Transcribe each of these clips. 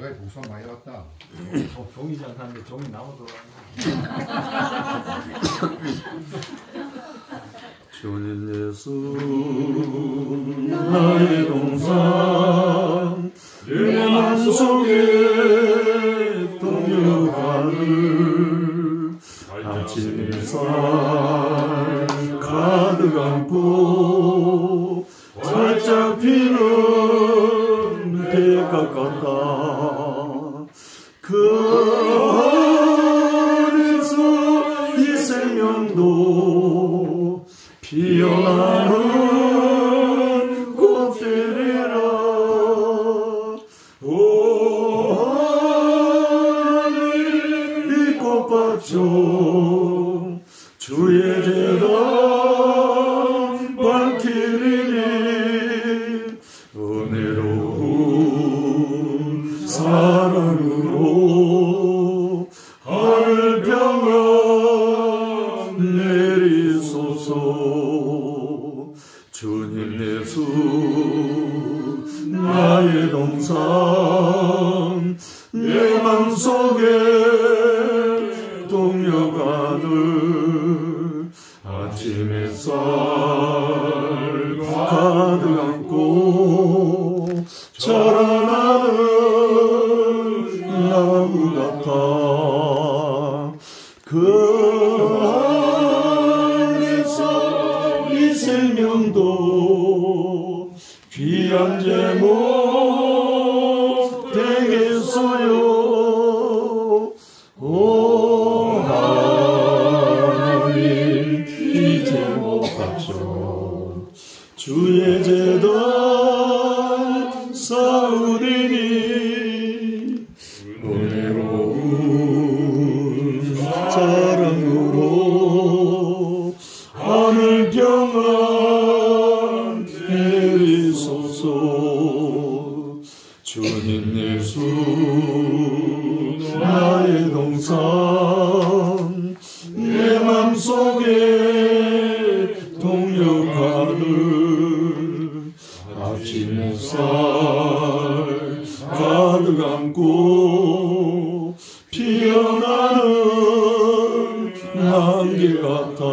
내가 복사 많이 왔다. 종이장 하는데 종이 나무도 주님 예수 나의 동상 내 맘속에 동역하는 아침 햇살 가득 안고 활짝 피는 대가 같다. 그 안에서 이 생명도 피어나는 꽃들이라. 오 하늘 이 꽃밭중 주의 재단 밝히리니 은혜로운 사랑으로 하늘 평안 내리소서. 주님 예수 나의 동상 내 맘속에 동역하는 아침 햇살 가득 안고 자라나는 나무 같아. 그 안에서 이 생명도 귀한 제목 되겠어요. 오 하나님 이 제목 받쳐 주의 재단 쌓으리니 은혜로운 사랑으로 하늘 평안 내리소서. 주님 예수 나의 동상 내 맘속에 동역하는 아침 햇살 가득 안고 피어나는 안개 같아.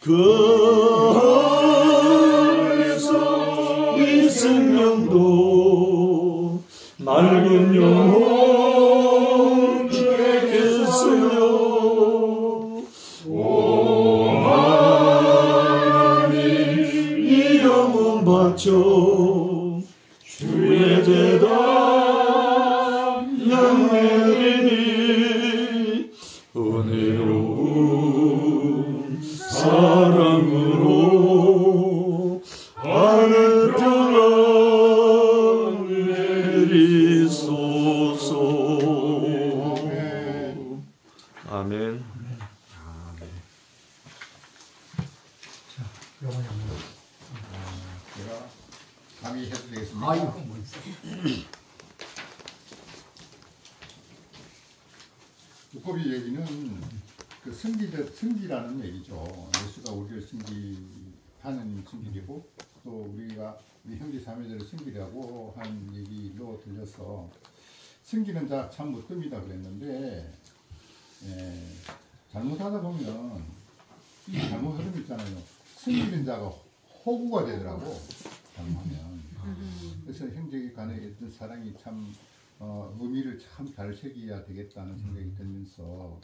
그 안에서 이 생명도 맑은 영혼 되겠어요. 오 하나님 이 영혼 바쳐 주의 재단 양내리니 은혜로운 사랑으로 하늘 평안 내리소서. 아멘. 제가 감히 해도 되겠습니까? 아이고 뭐 있어. 두꺼비 얘기는 그 승기라는 얘기죠. 예수가 우리를 승기하는 승기이고 또 우리가 우리 형제 자매들을 승기라고 한 얘기로 들려서 승기는 자 참 못됩니다 그랬는데 잘못하다 보면 이 잘못 흐름 있잖아요. 승기는 자가 호구가 되더라고 잘못하면. 그래서 형제 간의 어떤 사랑이 참 의미를 참 잘 새겨야 되겠다는 생각이 들면서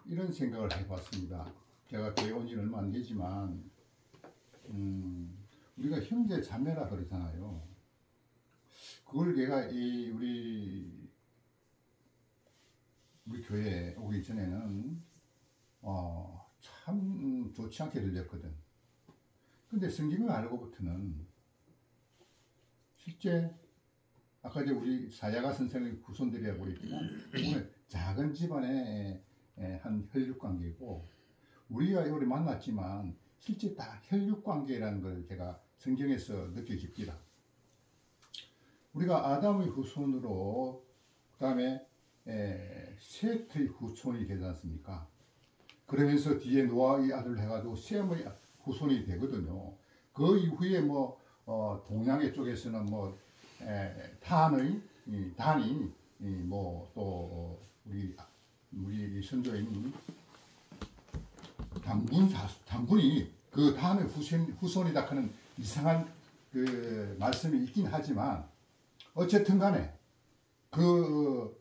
이런 생각을 해봤습니다. 제가 교회 온 지는 얼마 안 되지만 우리가 형제 자매라 그러잖아요. 그걸 내가 우리 교회에 오기 전에는 참 좋지 않게 들렸거든. 근데 성경을 알고부터는 실제 아까 이제 우리 사야가 선생의 후손들이라고 했지만 오늘 작은 집안의 한 혈육관계고 우리가 우리 만났지만 실제 다 혈육관계라는 걸 제가 성경에서 느껴집니다. 우리가 아담의 후손으로 그 다음에 셋의 후손이 되지 않습니까? 그러면서 뒤에 노아의 아들 해가지고 셈의 후손이 되거든요. 그 이후에 뭐 동양의 쪽에서는 뭐 탄의 단이 뭐 또 우리 선조인 단군이 그 단의 후손이다 하는 이상한 그 말씀이 있긴 하지만 어쨌든 간에 그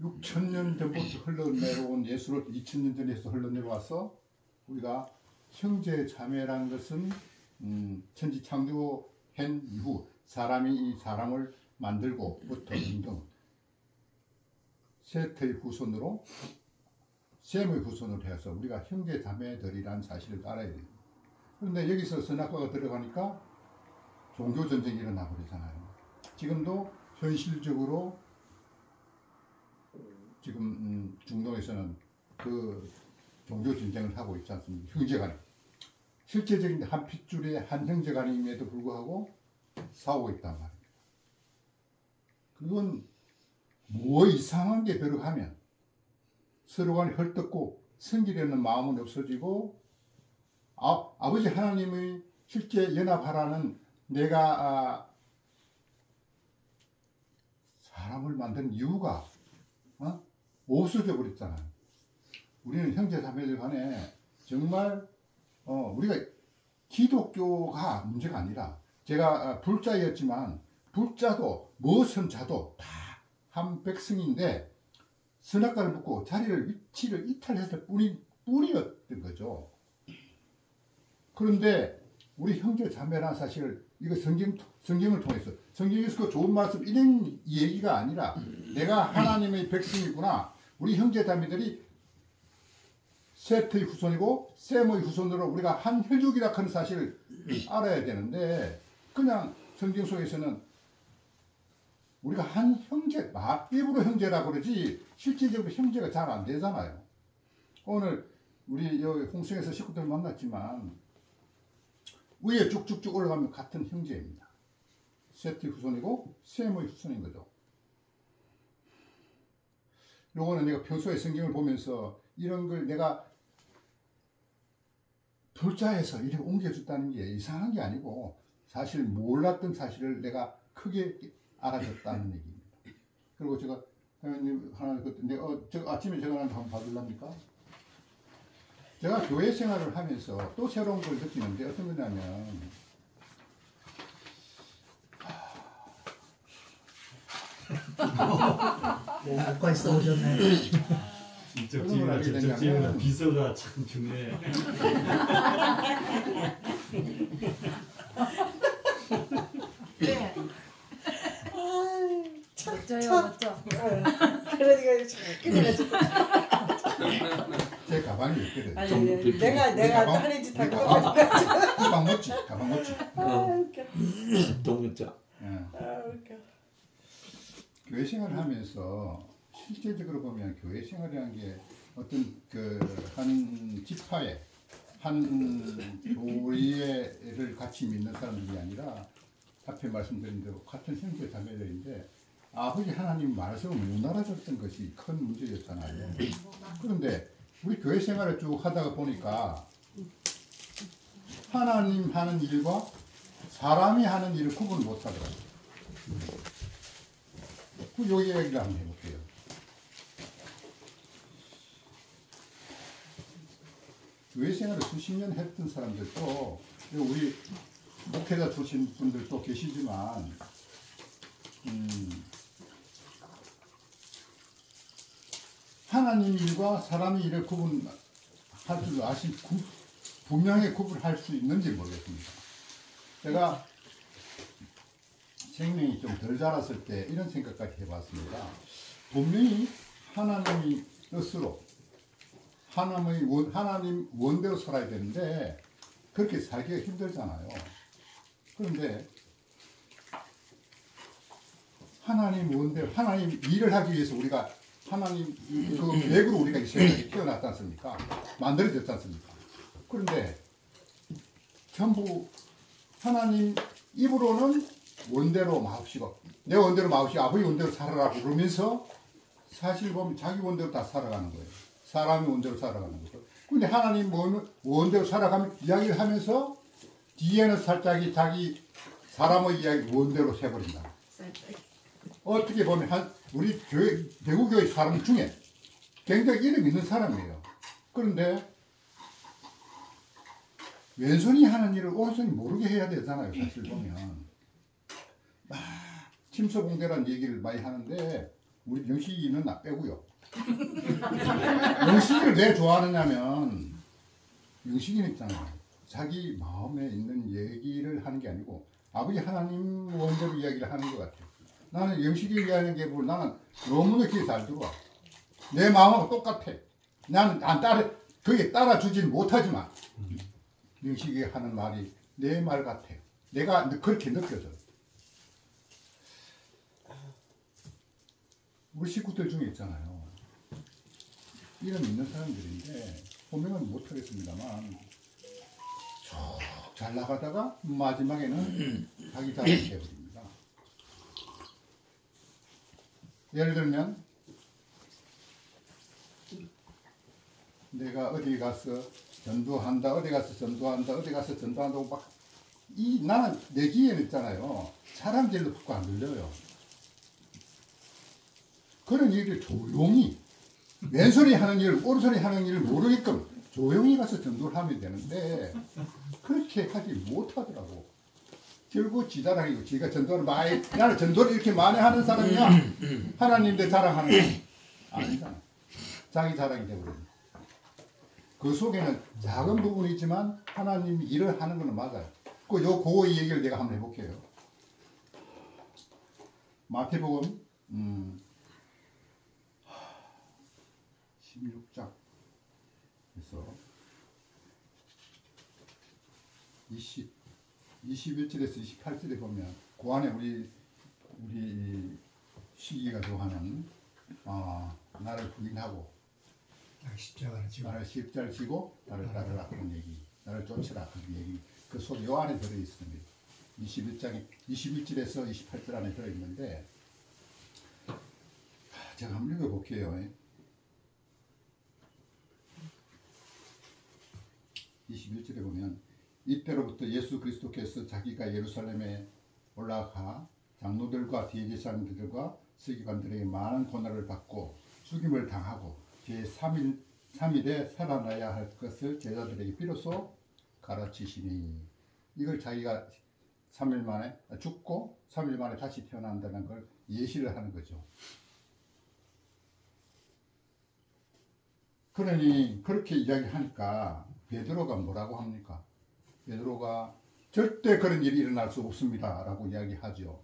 6,000년 전부터 흘러내려온 예수를 2,000년 전에서 흘러내려와서 우리가 형제 자매라는 것은 천지 창조한 이후 사람이 이 사람을 만들고부터 등등 셋의 후손으로 셈의 후손으로 해서 우리가 형제 자매들이라는 사실을 알아야 됩니다. 그런데 여기서 선악과가 들어가니까 종교 전쟁이 일어나 버리잖아요. 지금도 현실적으로 지금 중동에서는 그 종교 전쟁을 하고 있지 않습니까? 형제간에 실제적인 한 핏줄의 한 형제간임에도 불구하고 싸우고 있단 말입니다. 그건 뭐 이상한 게 들어가면 서로 간에 헐뜯고 섬기려는 마음은 없어지고 아버지 하나님의 실제 연합하라는 내가 사람을 만든 이유가 없어져 버렸잖아요. 우리는 형제 자매들 간에 정말 우리가 기독교가 문제가 아니라 제가 불자였지만 불자도 무선자도 다 한 백성인데 선악과를 붙고 위치를 이탈했을 뿐이었던 거죠. 그런데 우리 형제 자매라는 사실을 이거 성경을 통해서 성경에서 그 좋은 말씀 이런 얘기가 아니라 내가 하나님의 백성이구나. 우리 형제 자매들이 셋의 후손이고 셈의 후손으로 우리가 한 혈육이라 하는 사실을 알아야 되는데 그냥 성경 속에서는 우리가 한 형제, 입으로 형제라고 그러지 실질적으로 형제가 잘 안 되잖아요. 오늘 우리 여기 홍성에서 식구들 만났지만 위에 쭉쭉쭉 올라가면 같은 형제입니다. 셋의 후손이고 셈의 후손인 거죠. 요거는 내가 평소에 성경을 보면서 이런 걸 내가 불자에서 이렇게 옮겨줬다는 게 이상한 게 아니고 사실 몰랐던 사실을 내가 크게 알아줬다는 얘기입니다. 그리고 제가 회원님 하나 저 아침에 제가 한번 받으랍니까? 제가 교회 생활을 하면서 또 새로운 걸 느끼는데 어떤 거냐면 뭐가 있어 오셨네. 이쪽 집이나 저쪽 집이나 비서가 참 중요해. 네. 멋져요, 멋져. 그러니까 자꾸 제 가방이 있거든. 아니 내가 하는 짓 하고 가방 멋지. 웃겨. 동문자. 웃겨. 교회 생활을 하면서 실제적으로 보면 교회 생활이라는 게 어떤 그 한 지파에 한 교회를 같이 믿는 사람들이 아니라 앞에 말씀드린 대로 같은 형제 자매들인데 아버지 하나님 말씀을 못 알아줬던 것이 큰 문제였잖아요. 그런데 우리 교회 생활을 쭉 하다가 보니까 하나님 하는 일과 사람이 하는 일을 구분을 못 하더라고요. 요 얘기를 한번 해볼게요. 교회 생활을 수십 년 했던 사람들도 우리 목회자 출신 분들도 계시지만 하나님 일과 사람의 일을 구분할 줄 분명히 구분할 수 있는지 모르겠습니다. 제가 생명이 좀 덜 자랐을 때 이런 생각까지 해봤습니다. 분명히 하나님의 뜻으로 하나님 원대로 살아야 되는데 그렇게 살기가 힘들잖아요. 그런데 하나님 원대로 하나님 일을 하기 위해서 우리가 하나님 그 계획으로 우리가 이 세상에 태어났지 않습니까? 만들어졌지 않습니까? 그런데 전부 하나님 입으로는 원대로 마옵시고 내 원대로 마옵시고 아버지 원대로 살아라 그러면서 사실 보면 자기 원대로 다 살아가는 거예요. 사람이 원대로 살아가는 거죠. 근데 하나님 원대로 살아가면 이야기를 하면서 뒤에는 살짝이 자기 사람의 이야기 원대로 세버린다. 어떻게 보면 우리 교회, 대구교회 사람 중에 굉장히 이름 있는 사람이에요. 그런데 왼손이 하는 일을 오른손이 모르게 해야 되잖아요. 사실 보면 침소봉대라는 얘기를 많이 하는데 우리 영식이는 나 빼고요. 영식이를 왜 좋아하느냐면 영식이는 있잖아요. 자기 마음에 있는 얘기를 하는 게 아니고 아버지 하나님 원대로 이야기를 하는 것 같아요. 나는 영식이 얘기하는 게 뭐 나는 너무나 귀에 잘 들어와. 내 마음하고 똑같아. 나는 그게 따라주질 못하지만 영식이 하는 말이 내 말 같아요. 내가 그렇게 느껴져요. 우리 식구들 중에 있잖아요. 이름 있는 사람들인데 호명은 못하겠습니다만 쭉 잘 나가다가 마지막에는 자기 자랑이 되어버립니다. 예를 들면 내가 어디 가서 전도한다, 어디 가서 전도한다, 어디 가서 전도한다고 막 나는 내 귀에는 있잖아요. 사람들도 푹 안 들려요. 그런 일을 조용히 왼손이 하는 일을 오른손이 하는 일을 모르게끔 조용히 가서 전도를 하면 되는데 그렇게 하지 못하더라고. 결국 지 자랑이고 지가 전도를 많이 나는 전도를 이렇게 많이 하는 사람이야. 하나님 내 자랑하는 거 아니잖아. 자기 자랑이 되거든요. 그 속에는 작은 부분이지만 하나님이 일을 하는 거는 맞아요. 그거 얘기를 내가 한번 해볼게요. 마태복음 16장에서 21절에서 28절에 보면 그 안에 우리 시기가 좋아하는 나를 부인하고 나를 십자를 지고 나를 따르라 그런 얘기, 나를 쫓으라 그런 얘기 그 속에 요 안에 들어있습니다. 21장에 21절에서 28절 안에 들어있는데 제가 한번 읽어볼게요. 21절에 보면 이때로부터 예수 그리스도께서 자기가 예루살렘에 올라가 장로들과 대제사장들과 서기관들에게 많은 고난을 받고 죽임을 당하고 제3일에 살아나야 할 것을 제자들에게 비로소 가르치시니 이걸 자기가 3일 만에 죽고 3일 만에 다시 태어난다는 걸 예시를 하는 거죠. 그러니 그렇게 이야기하니까 베드로가 뭐라고 합니까? 베드로가 절대 그런 일이 일어날 수 없습니다 라고 이야기하죠.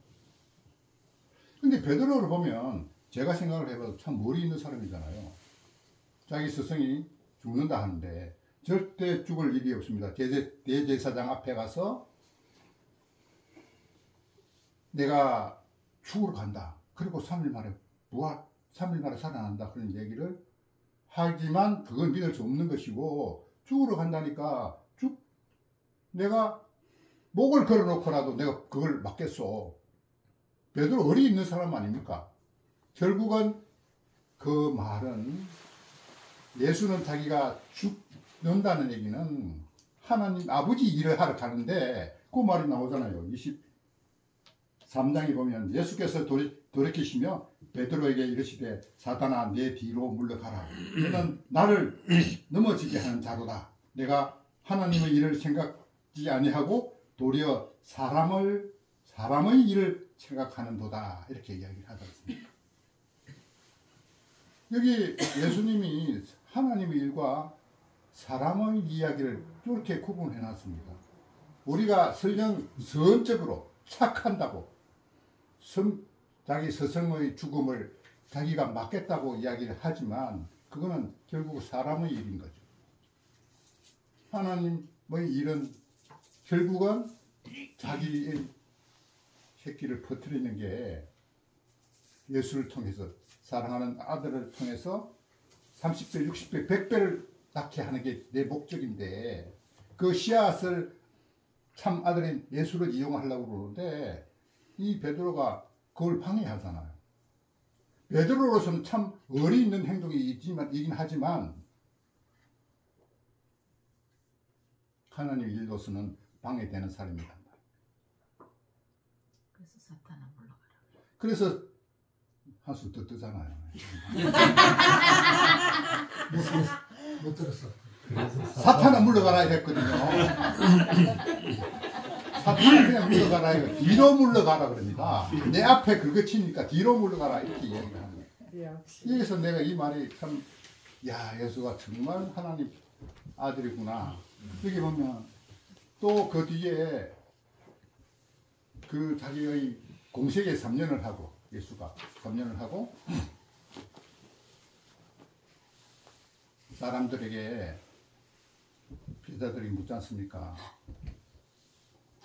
근데 베드로를 보면 제가 생각을 해봐도 참 머리 있는 사람이잖아요. 자기 스승이 죽는다 하는데 절대 죽을 일이 없습니다. 대제사장 앞에 가서 내가 죽으러 간다. 그리고 3일 만에 3일 만에 살아난다. 그런 얘기를 하지만 그건 믿을 수 없는 것이고 죽으러 간다니까 내가 목을 걸어놓고라도 내가 그걸 맞겠어. 베드로 어리 있는 사람 아닙니까? 결국은 그 말은 예수는 자기가 죽는다는 얘기는 하나님 아버지 일을 하러 가는데 그 말이 나오잖아요. 23장에 보면 예수께서 돌이키시며 베드로에게 이르시되 사단아 내 뒤로 물러가라. 너는 나를 넘어지게 하는 자로다. 내가 하나님의 일을 생각지 아니하고 도리어 사람의 일을 생각하는도다. 이렇게 이야기를 하고 있습니다. 여기 예수님이 하나님의 일과 사람의 이야기를 이렇게 구분해 놨습니다. 우리가 설령 선적으로 착한다고 자기 스승의 죽음을 자기가 막겠다고 이야기를 하지만 그거는 결국 사람의 일인 거죠. 하나님의 일은 결국은 자기의 새끼를 퍼뜨리는 게 예수를 통해서 사랑하는 아들을 통해서 30배, 60배, 100배를 낳게 하는 게 내 목적인데 그 씨앗을 참 아들인 예수를 이용하려고 그러는데 이 베드로가 그걸 방해하잖아요. 베드로로서는 참 어리 있는 행동이긴 하지만 하나님 일로서는 방해되는 사람이란 말이에요. 그래서 사탄아 물러가라. 그래서 한수 더 뜨잖아요. 못 들었어. 그래서 사탄아 물러가라 이랬거든요. 사탄아 그냥 물러가라 이거 뒤로 물러가라 그럽니다. 내 앞에 긁어치니까 뒤로 물러가라 이렇게 이야기를 하는 거예요. 역시. 여기서 내가 이 말이 참, 야, 예수가 정말 하나님 아들이구나. 여기 보면 또 그 뒤에 그 자기의 공생에 3년을 하고, 예수가 3년을 하고 사람들에게 제자들이 묻지 않습니까?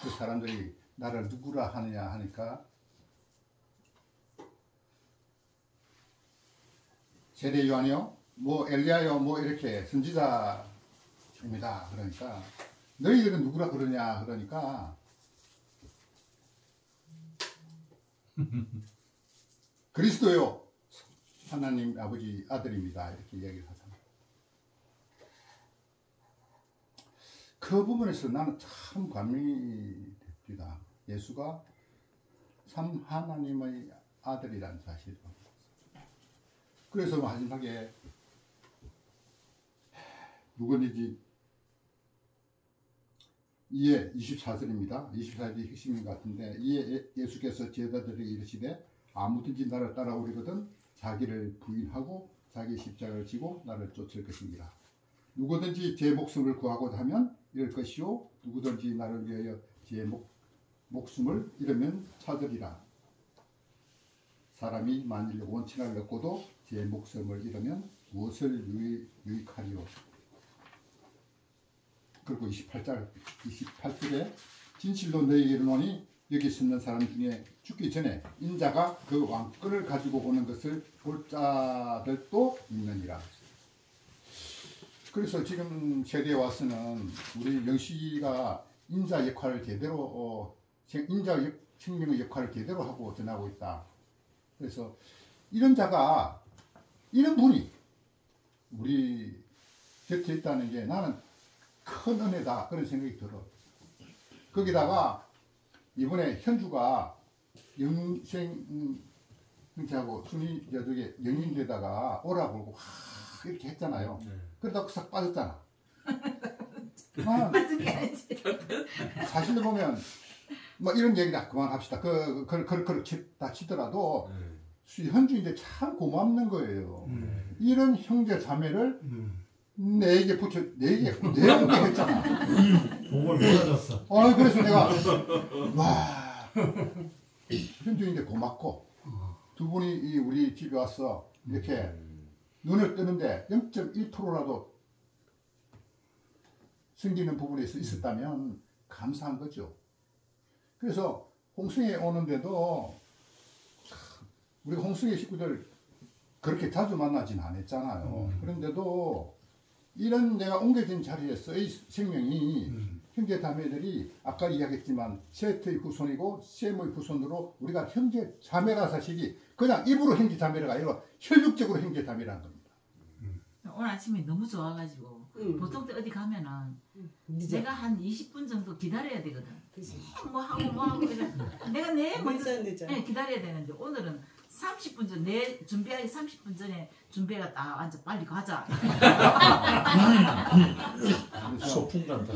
그 사람들이 나를 누구라 하느냐 하니까 세례 요한이요? 뭐 엘리야요? 뭐 이렇게 선지자입니다. 그러니까 너희들은 누구라 그러냐? 그러니까 그리스도요, 하나님 아버지 아들입니다. 이렇게 이야기를 하잖아요. 그 부분에서 나는 참 감명이 됩니다. 예수가 참 하나님의 아들이라는 사실을. 그래서 마지막에 누구든지 이에 24절입니다. 24절이 핵심인 것 같은데, 이에 예수께서 제자들에게 이르시되 아무든지 나를 따라오려거든 자기를 부인하고 자기 십자가를 지고 나를 쫓을 것입니다. 누구든지 제 목숨을 구하고자 하면 잃을 것이요 누구든지 나를 위하여 제 목숨을 잃으면 찾으리라. 사람이 만일 원천을 얻고도 제 목숨을 잃으면 무엇을 유익하리요. 그리고 28절에 진실로 너희에게 이르노니 여기 있는 사람 중에 죽기 전에 인자가 그 왕권을 가지고 오는 것을 볼 자들도 있느니라. 그래서 지금 세대에 와서는 우리 영식이가 인자 역할을 제대로 인자 생명의 역할을 제대로 하고 전하고 있다. 그래서 이런 자가, 이런 분이 우리 곁에 있다는 게 나는 큰 은혜다, 그런 생각이 들어. 거기다가 이번에 현주가 영생하고 순위 저쪽에 영인데다가 오라고 그러고 이렇게 했잖아요. 그러다가 싹 빠졌잖아. 맞은 게 아니지. 사실로 보면 뭐 이런 얘기다 그만합시다. 다 치더라도 현주인데 참 고맙는 거예요. 이런 형제 자매를 내게 했잖아. 복을 몰아줬어. 그래서 내가 와, 현주인데 고맙고 두 분이 우리 집에 와서 이렇게 눈을 뜨는데 0.1%라도 생기는 부분에서 있었다면 감사한 거죠. 그래서 홍성에 오는데도 우리가 홍성의 식구들 그렇게 자주 만나진 않았잖아요. 그런데도 이런 내가 옮겨진 자리에서의 생명이 형제 자매들이 아까 이야기했지만 셋의 후손이고 셈의 후손으로 우리가 형제 자매라 사실이 그냥 입으로 형제 자매가 아니라 혈육적으로 형제 자매라는 겁니다. 오늘 아침에 너무 좋아가지고 보통 때 어디 가면은 내가 한 20분 정도 기다려야 되거든. 뭐 하고 이래. 내가 먼저 기다려야 되는데 오늘은 30분 전, 내 준비하기 30분 전에 준비가 딱 앉아 빨리 가자. 소풍 간다.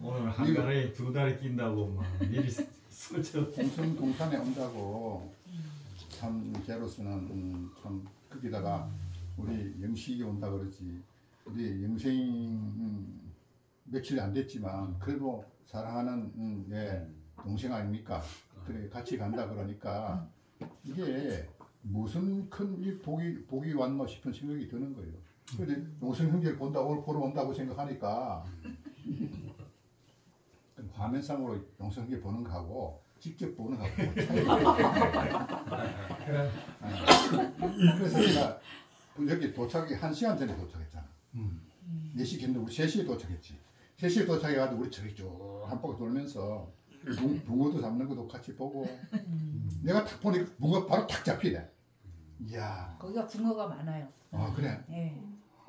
오늘 한 달에 두 달에 낀다고 막 미리 설정. 홍성 동산에 온다고 참 걔로서는 참 거기다가 우리 영식이 온다 그러지. 우리 영생 며칠 안 됐지만 그래도 사랑하는 동생 아닙니까? 그래 같이 간다 그러니까 이게 무슨 큰 복이 왔나 싶은 생각이 드는 거예요. 그런데 용성 형제를 보러 온다고 생각하니까 화면상으로 용성 형제 보는 거하고 직접 보는 거하고 그래서 제가 여기 도착이 1시간 전에 도착했잖아. 4시 했는데 우리 3시에 도착했지. 3시에 도착해가지고 우리 저기 쭉 한 바퀴 돌면서 붕어도 잡는 것도 같이 보고 내가 딱 보니까 붕어 바로 탁 잡히네. 이야. 거기가 붕어가 많아요. 아 그래? 네.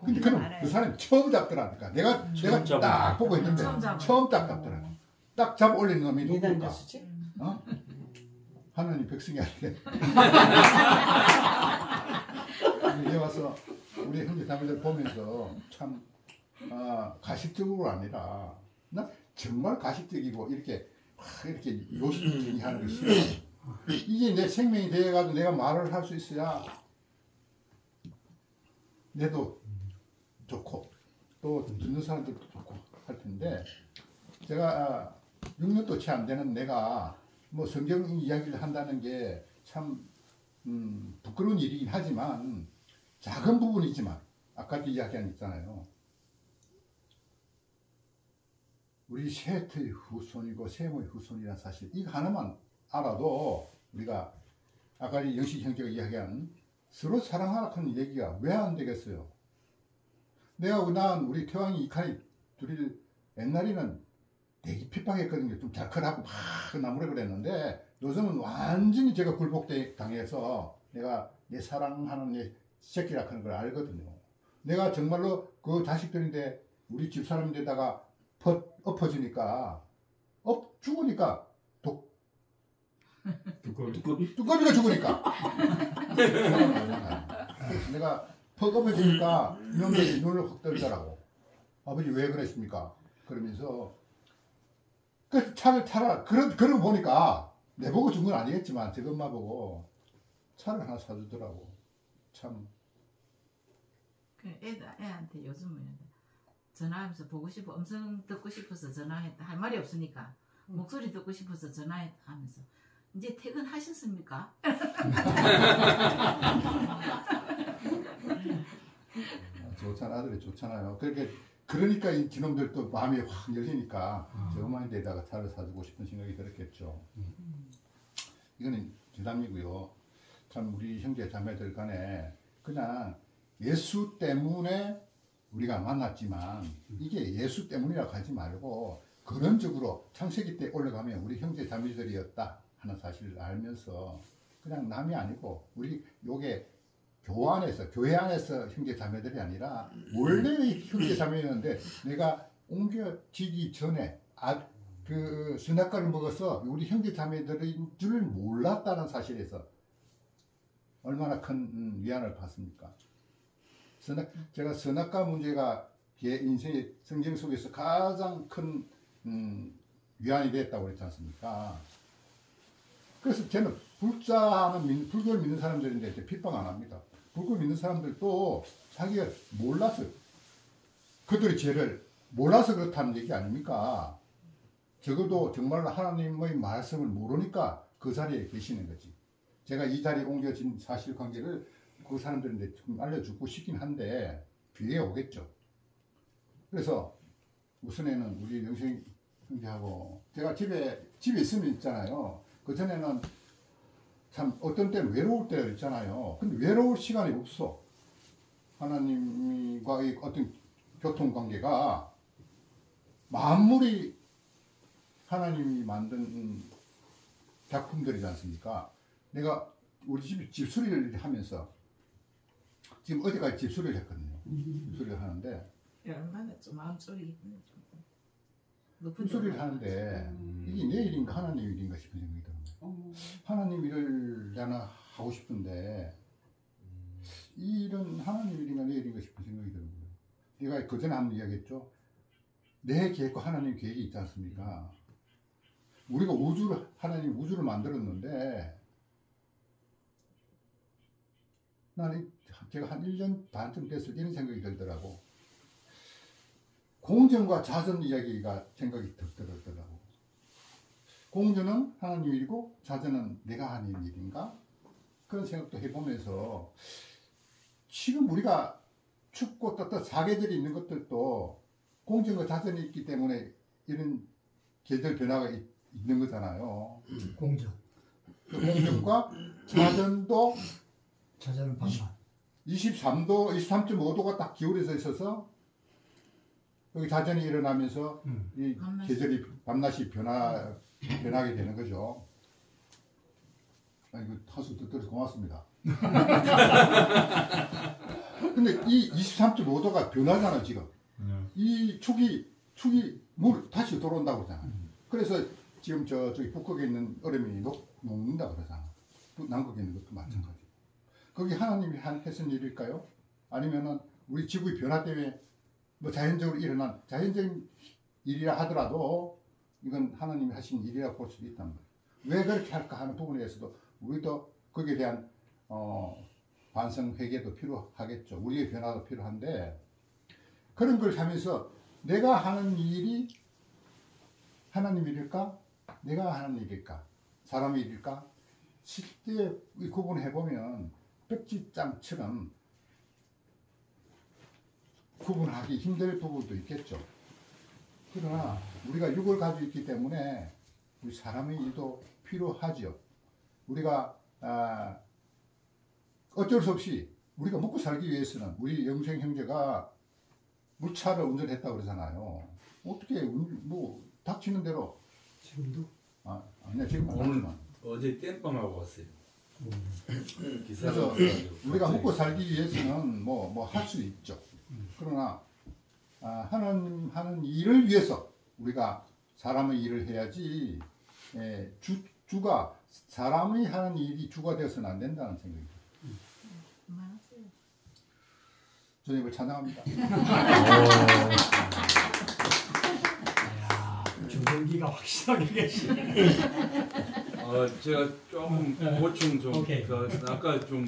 근데 그 사람이 처음 잡더라니까. 내가 딱 보고 있는데 처음 딱 잡더라. 딱 잡아 올리는 놈이 누굴까? 어? 하나님 백성이 아니래. 이제 와서 우리 형제 자매들 보면서 참 가식적으로 아니라 나 정말 가식적이고 이렇게 요식행위 하는 거 싫어. 이게 내 생명이 되어가지고 내가 말을 할 수 있어야 내도 좋고 또 듣는 사람들도 좋고 할 텐데 제가 6년도 채 안 되는 내가 뭐 성경 이야기를 한다는 게 참 부끄러운 일이긴 하지만 작은 부분이지만 아까도 이야기한 있잖아요. 우리 셋의 후손이고 셈의 후손이라는 사실 이거 하나만 알아도 우리가 아까 영식 형제가 이야기한 서로 사랑하라 하는 얘기가 왜 안 되겠어요? 내가 낳은 우리 태왕이 이칸이 둘이 옛날에는 되게 핍박했거든요. 좀 잘클하고 막 나무래 그랬는데 요즘은 완전히 제가 굴복당해서 내가 내 사랑하는 내 새끼라 하는 걸 알거든요. 내가 정말로 그 자식들인데 우리 집사람인데다가 엎어지니까 죽으니까 두꺼비가 죽으니까 그래서 내가 엎어지니까 이놈들이 눈을 확 떨더라고. 아버지 왜 그랬습니까? 그러면서 그 차를 타라 그런 거 보니까 내보고 준 건 아니겠지만 제 엄마 보고 차를 하나 사주더라고. 참 애한테 요즘은 전화하면서 보고 싶어 음성 듣고 싶어서 전화했다. 할 말이 없으니까 목소리 듣고 싶어서 전화하면서 이제 퇴근하셨습니까? 좋잖아. 아들이 좋잖아요. 그러니까 이 지놈들도 마음이 확 열리니까 저 어머니한테다가 차를 사주고 싶은 생각이 들었겠죠. 이거는 재담이고요. 참 우리 형제 자매들 간에 그냥 예수 때문에 우리가 만났지만 이게 예수 때문이라고 하지 말고 근원적으로 창세기 때 올라가면 우리 형제 자매들이었다 하는 사실을 알면서 그냥 남이 아니고 우리 요게 교회 안에서 형제 자매들이 아니라 원래의 형제 자매였는데 내가 옮겨지기 전에 그 선악과를 먹어서 우리 형제 자매들인 줄 몰랐다는 사실에서 얼마나 큰 위안을 받습니까? 제가 선악과 문제가 제 인생의 성경 속에서 가장 큰 위안이 됐다고 그랬지 않습니까? 그래서 저는 불교를 믿는 사람들인데 핍박 안 합니다. 불교 믿는 사람들도 자기가 몰라서 그들의 죄를 몰라서 그렇다는 얘기 아닙니까? 적어도 정말로 하나님의 말씀을 모르니까 그 자리에 계시는 거지. 제가 이 자리에 옮겨진 사실관계를 그 사람들한테 좀 알려주고 싶긴 한데 뒤에 오겠죠. 그래서 우선에는 우리 영생 형제하고 제가 집에 있으면 있잖아요. 그 전에는 참 어떤 때는 외로울 때가 있잖아요. 근데 외로울 시간이 없어. 하나님과의 어떤 교통관계가 만물이 하나님이 만든 작품들이지 않습니까? 내가 우리 집에 집수리를 하면서 지금 어제까지 집수리를 했거든요. 집수리를 하는데 얼마나 좀 마음 졸이기 집수리를 하는데 이게 내 일인가 하나님 일인가 싶은 생각이 들어요. 하나님 일을 나는 하고 싶은데 이 일은 하나님 일인가 내 일인가 싶은 생각이 들어요. 내가 그 전에 한번 이야기했죠. 내 계획과 하나님 계획이 있지 않습니까? 우리가 하나님 우주를 만들었는데 나는 제가 한 1년 반쯤 됐을 때 이런 생각이 들더라고. 공전과 자전 이야기가 생각이 들더라고. 공전은 하나님 일이고 자전은 내가 하는 일인가? 그런 생각도 해보면서 지금 우리가 춥고 따뜻한 사계절이 있는 것들도 공전과 자전이 있기 때문에 이런 계절 변화가 있는 거잖아요. 공전. 그 공전과 자전도 자전은 반반. 23.5도가 딱 기울어져 있어서 여기 자전이 일어나면서 이 계절이 밤낮이 변하게 되는 거죠. 아이고 타수 듣더라서 고맙습니다. 근데 이 23.5도가 변하잖아 지금. 이 축이 물 다시 들어온다고 그러잖아. 그래서 지금 저기 북극에 있는 얼음이 녹는다 그러잖아. 남극에 있는 것도 마찬가지고. 거기 하나님이 했은 일일까요? 아니면은 우리 지구의 변화 때문에 뭐 자연적으로 일어난 자연적인 일이라 하더라도 이건 하나님이 하신 일이라고 볼 수도 있단 말이에요. 왜 그렇게 할까 하는 부분에 대해서도 우리도 거기에 대한 반성 회개도 필요하겠죠. 우리의 변화도 필요한데 그런 걸 하면서 내가 하는 일이 하나님 일일까? 내가 하는 일일까? 사람의 일일까? 실제 구분해보면 백지장처럼 구분하기 힘들 부분도 있겠죠. 그러나 우리가 육을 가지고 있기 때문에 우리 사람의 일도 필요하죠. 우리가 어쩔 수 없이 우리가 먹고 살기 위해서는 우리 영생 형제가 물차를 운전했다고 그러잖아요. 어떻게 뭐 닥치는 대로 지금도? 아니야 지금 오늘 어제 땜빵하고 왔어요. 그래서 우리가 먹고 살기 위해서는 뭐 할 수 있죠. 그러나 하나님 하는 일을 위해서 우리가 사람의 일을 해야지 주가 사람이 하는 일이 주가 되어서는 안 된다는 생각입니다. 주님을 찬양합니다. 조경기가 확실하게 계시네. 제가 조금 보충 좀 아까 좀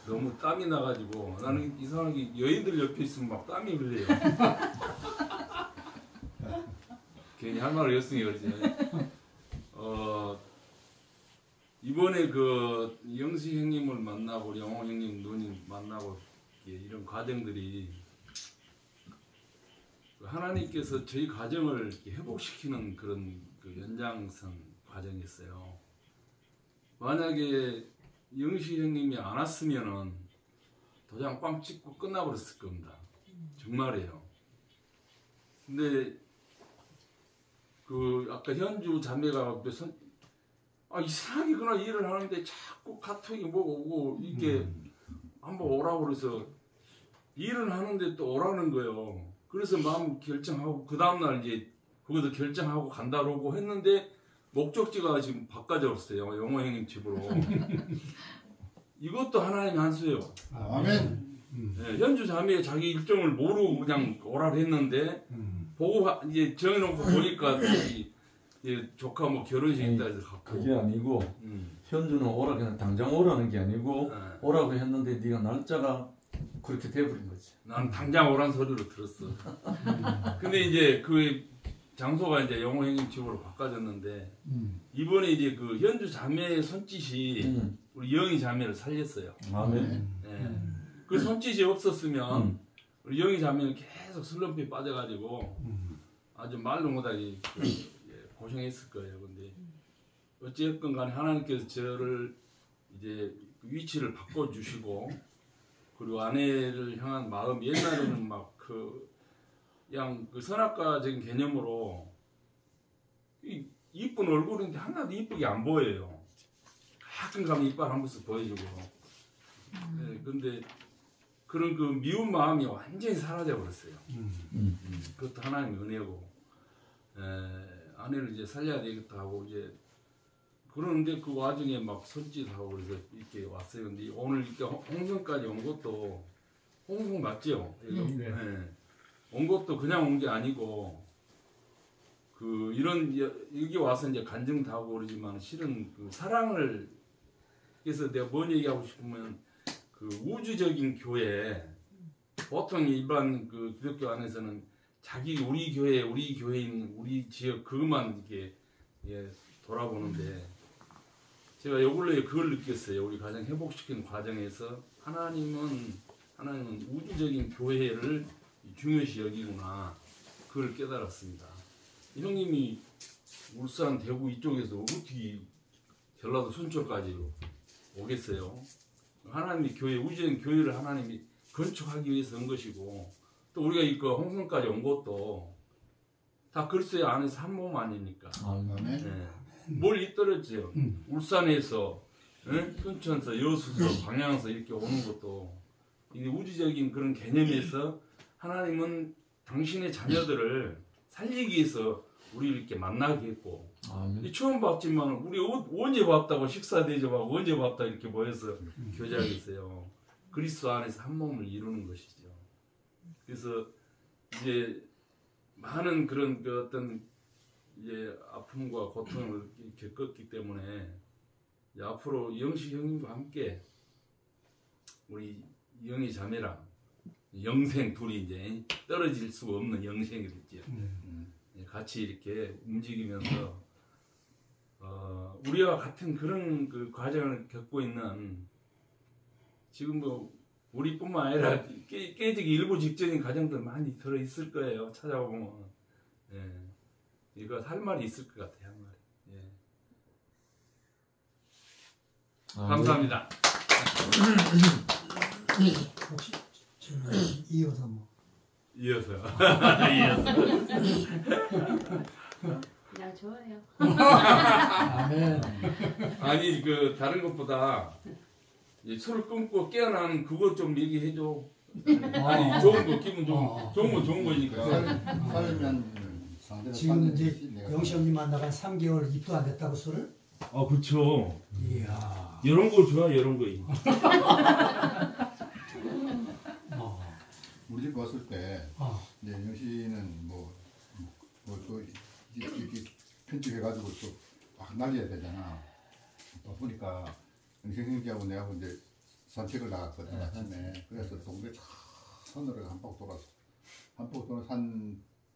너무 땀이 나가지고 나는 이상하게 여인들 옆에 있으면 막 땀이 흘려요. 괜히 할 말을 였으니 그러지. 이번에 그 영식 형님을 만나고 영호 형님 누님 만나고 이런 과정들이 하나님께서 저희 가정을 회복시키는 그런 그 연장선 과정이었어요. 만약에 영식 형님이 안 왔으면은 도장 빵 찍고 끝나버렸을 겁니다. 정말이에요. 근데 그 아까 현주 자매가 이상하게 그나 일을 하는데 자꾸 카톡이 뭐가 오고 이게 한번 오라고 그래서 일을 하는데 또 오라는 거예요. 그래서 마음 결정하고 그 다음날 이제 그것도 결정하고 간다고 했는데 목적지가 지금 바꿔졌어요. 영호 형님 집으로. 이것도 하나님의 한 수예요. 아멘. 네, 현주 자매가 자기 일정을 모르고 그냥 오라고 했는데 보고 이제 정해놓고 보니까 조카 뭐 결혼식 있다 해서 갔고. 그게 아니고 현주는 오라 그냥 당장 오라는 게 아니고 오라고 했는데 네가 날짜가 그렇게 돼버린 거지. 난 당장 오란 소리로 들었어. 근데 이제 그 장소가 이제 영호 형님 집으로 바꿔졌는데 이번에 이제 그 현주 자매의 손짓이 우리 영희 자매를 살렸어요. 아멘. 네. 그 손짓이 없었으면 우리 영희 자매는 계속 슬럼프에 빠져가지고 아주 말로 못하게 고생했을 거예요. 근데 어찌됐건 간에 하나님께서 저를 이제 위치를 바꿔주시고 그리고 아내를 향한 마음 옛날에는 막 그냥 그 선악과적인 개념으로 이쁜 얼굴인데 하나도 이쁘게 안 보여요. 가끔 가면 이빨 한 번씩 보여주고. 네, 근데 그런 그 미운 마음이 완전히 사라져 버렸어요. 그것도 하나님의 은혜고. 아내를 이제 살려야 되겠다 하고 이제 그러는데 그 와중에 막 손짓하고 그래서 이렇게 왔어요. 근데 오늘 이렇게 홍성까지 온 것도 홍성 맞죠? 네. 온 것도 그냥 온 게 아니고 그 이런 여기 와서 이제 간증 다 하고 그러지만 실은 그 사랑을 그래서 내가 뭔 얘기하고 싶으면 그 우주적인 교회 보통 일반 그 기독교 안에서는 자기 우리 교회인 우리 지역 그것만 이렇게 돌아보는데 제가 요 근래에 그걸 느꼈어요. 우리 가정 회복시키는 과정에서 하나님은 우주적인 교회를 중요시 여기구나. 그걸 깨달았습니다. 형님이 울산, 대구 이쪽에서 어떻게 전라도 순천까지 오겠어요? 하나님이 우주적인 교회를 하나님이 건축하기 위해서 온 것이고 또 우리가 이 홍성까지 온 것도 다 그리스도의 안에서 한 몸 아닙니까? 아멘. 뭘 있더랬지요. 울산에서 순천서 여수서 방향에서 이렇게 오는 것도 이 우주적인 그런 개념에서 하나님은 당신의 자녀들을 살리기 위해서 우리를 이렇게 만나게 했고 이 처음 봤지만 우리 언제 봤다고 식사 대접하고 언제 봤다 이렇게 모여서 교제하겠어요. 그리스도 안에서 한 몸을 이루는 것이죠. 그래서 이제 많은 그런 그 어떤 이제 아픔과 고통을 겪었기 때문에 이제 앞으로 영식 형님과 함께 우리 영희 자매랑 영생 둘이 이제 떨어질 수가 없는 영생이 됐죠. 같이 이렇게 움직이면서 우리와 같은 그런 그 과정을 겪고 있는 지금 뭐 우리뿐만 아니라 깨지기 일부 직전인 가정들 많이 들어 있을 거예요. 찾아보면 이거 할 말이 있을 것 같아요. 한 말이. 감사합니다. 혹시 이어서 뭐 이어서. 나 좋아요. 아멘. 아니 그 다른 것보다 술을 끊고 깨어나는 그것 좀 얘기해줘. 아니 좋은 거 기분 좋은 거 좋은 거니까. 살면 상대는 지금 이제 영시 형님 만나간 3개월 입도 안 됐다고 술을? 아 그렇죠. 이야. 이런 거 좋아 이런 거. 우리 집 왔을 때 이제 영씨는 또 이렇게 편집해가지고 또 막 날려야 되잖아. 바쁘니까 영식 형제하고 내하고 이제 산책을 나갔거든 아침에. 그래서 동네 산으로 한 바퀴 돌아서 한 바퀴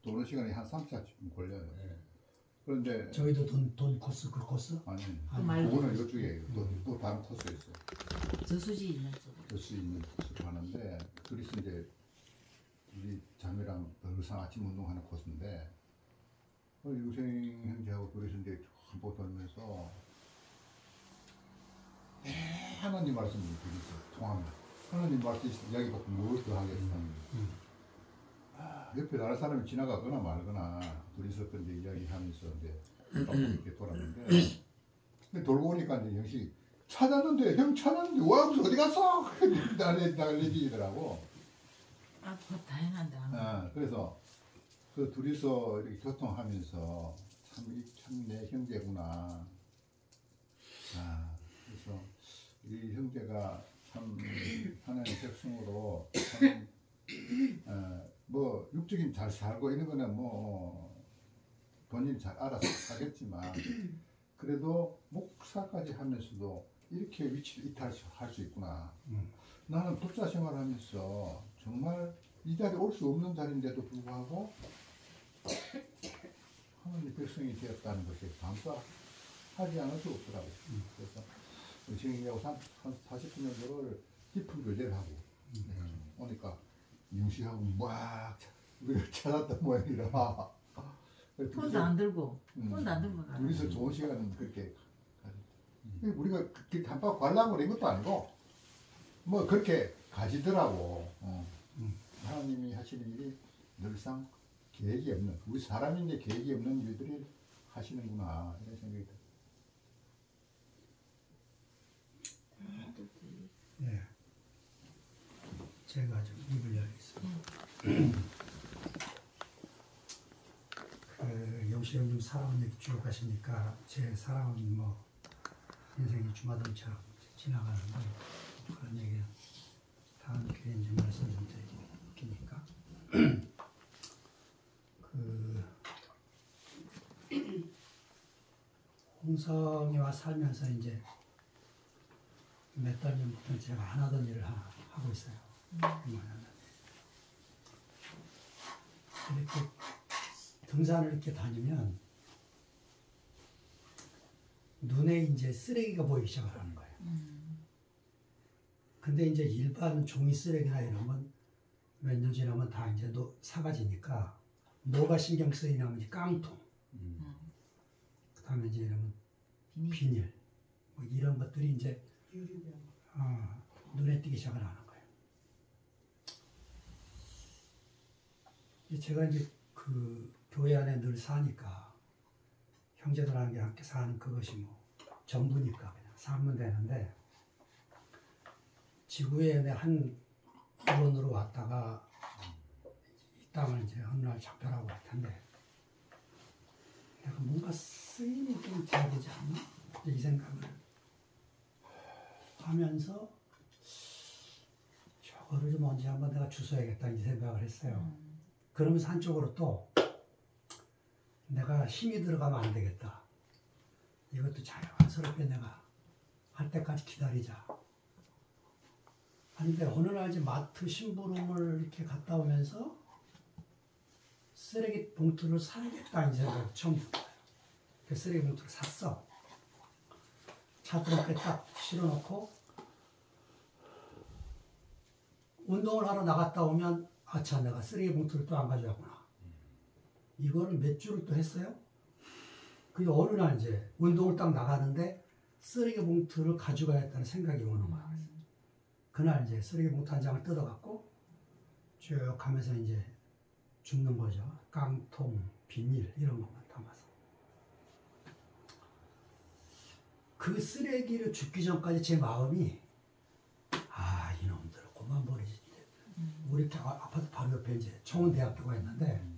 도는 시간이 한 3시간쯤 걸려요. 그런데 저희도 돈 코스 그 코스? 아니 말고. 그거는 이쪽에 또 다른 코스에 있어. 저수지 있는 쪽. 저수 있는 코스로 하는데 그래서 이제 우리 자매랑 항상 아침 운동하는 코스인데 유생 형제하고 그래서 이제 한번 돌면서 하나님 말씀을 드리죠. 통합니다. 하나님 말씀 이야기 받고 뭘 더 하겠어. 옆에 다른 사람이 지나가거나 말거나 둘이서 이제 이야기하면서 이제 이렇게 돌았는데 근데 돌고 오니까 이제 영식 찾았는데 형 찾았는데 와 무슨 어디 갔어? 난리지더라고. 아, 그거 다행한데. 그래서 그 둘이서 이렇게 교통하면서 참 내 형제구나. 그래서 우리 형제가 참 하나님의 백성으로 참 뭐 육적인 잘 살고 이런 거는 뭐 본인이 잘 알아서 하겠지만 그래도 목사까지 하면서도 이렇게 위치를 이탈할 수 있구나. 나는 독자 생활하면서 정말 이 자리에 올 수 없는 자리인데도 불구하고 하나님의 백성이 되었다는 것이 감사하지 않을 수 없더라고요. 그래서 지금하고 40분 정도를 깊은 교제를 하고 오니까 영식하고 막 우리가 찾았던 모양이라 폰도 안 들고 가. 둘이서 좋은 시간은 그렇게 우리가 그렇게 한바퀴 관람을 한 것도 아니고 뭐 그렇게 가시더라고. 하나님이 하시는 일이 늘상 계획이 없는 우리 사람인데 계획이 없는 일들이 하시는구나 이런 생각이 들어요. 예. 제가 좀 입을 열겠습니다. 그 영시 형님 살아온 얘기 쭉 하시니까 제 살아온 뭐 인생이 주마등처럼 지나가는데 그런 얘기는 다음 기회에 이제 말씀 좀 드리니까 그 홍성이와 살면서 이제 몇 달 전부터 제가 안 하던 일을 하고 있어요. 이렇게 등산을 이렇게 다니면 눈에 이제 쓰레기가 보이기 시작을 하는 거예요. 근데 이제 일반 종이 쓰레기나 이런 건 몇 년 지나면 다 이제 사가지니까 뭐가 신경 쓰이냐면 이제 깡통, 그 다음에 이제 이러면 비닐, 뭐 이런 것들이 이제 눈에 띄기 시작을 하는 거예요. 제가 이제 그 교회 안에 늘 사니까 형제들하고 함께 사는 그것이 뭐 전부니까 그냥 살면 되는데 지구에 한 후원으로 왔다가 이 땅을 이제 어느 날 작별하고 할 텐데 내가 뭔가 쓰임이 좀 돼야 되지 않나? 이 생각을 하면서 저거를 좀 언제 한번 내가 주워야겠다 이 생각을 했어요. 그러면서 한쪽으로 또 내가 힘이 들어가면 안 되겠다. 이것도 자연스럽게 내가 할 때까지 기다리자. 근데 어느 날 이제 마트 심부름을 이렇게 갔다 오면서 쓰레기 봉투를 사야겠다 이 생각을 처음 들어요. 그 쓰레기 봉투를 샀어. 차 트렁크에 딱 실어놓고 운동을 하러 나갔다 오면 아차 내가 쓰레기 봉투를 또 안 가져왔구나. 이거를 몇 주를 또 했어요. 그리고 어느 날 이제 운동을 딱 나가는데 쓰레기 봉투를 가져가야겠다는 생각이 오는 거야. 그날 이제 쓰레기 봉투 한 장을 뜯어갖고 쭉 가면서 이제 줍는 거죠. 깡통, 비닐 이런 것만 담아서. 그 쓰레기를 줍기 전까지 제 마음이 아 이놈들 그만 버리지. 우리 아파트 바로 옆에 이제 청운대학교가 있는데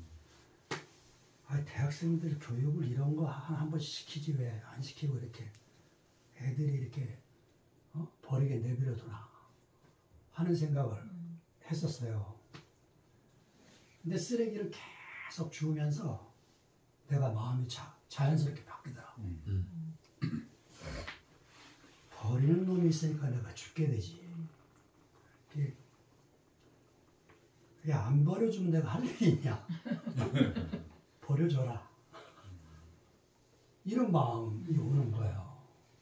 아 대학생들 교육을 이런 거 한 번씩 시키지 왜 안 시키고 이렇게 애들이 이렇게 버리게 내버려두나 하는 생각을 했었어요. 근데 쓰레기를 계속 주우면서 내가 마음이 자연스럽게 바뀌더라고. 버리는 놈이 있으니까 내가 죽게 되지. 그게 안 버려주면 내가 할 일이 있냐. 버려줘라. 이런 마음이 오는 거예요.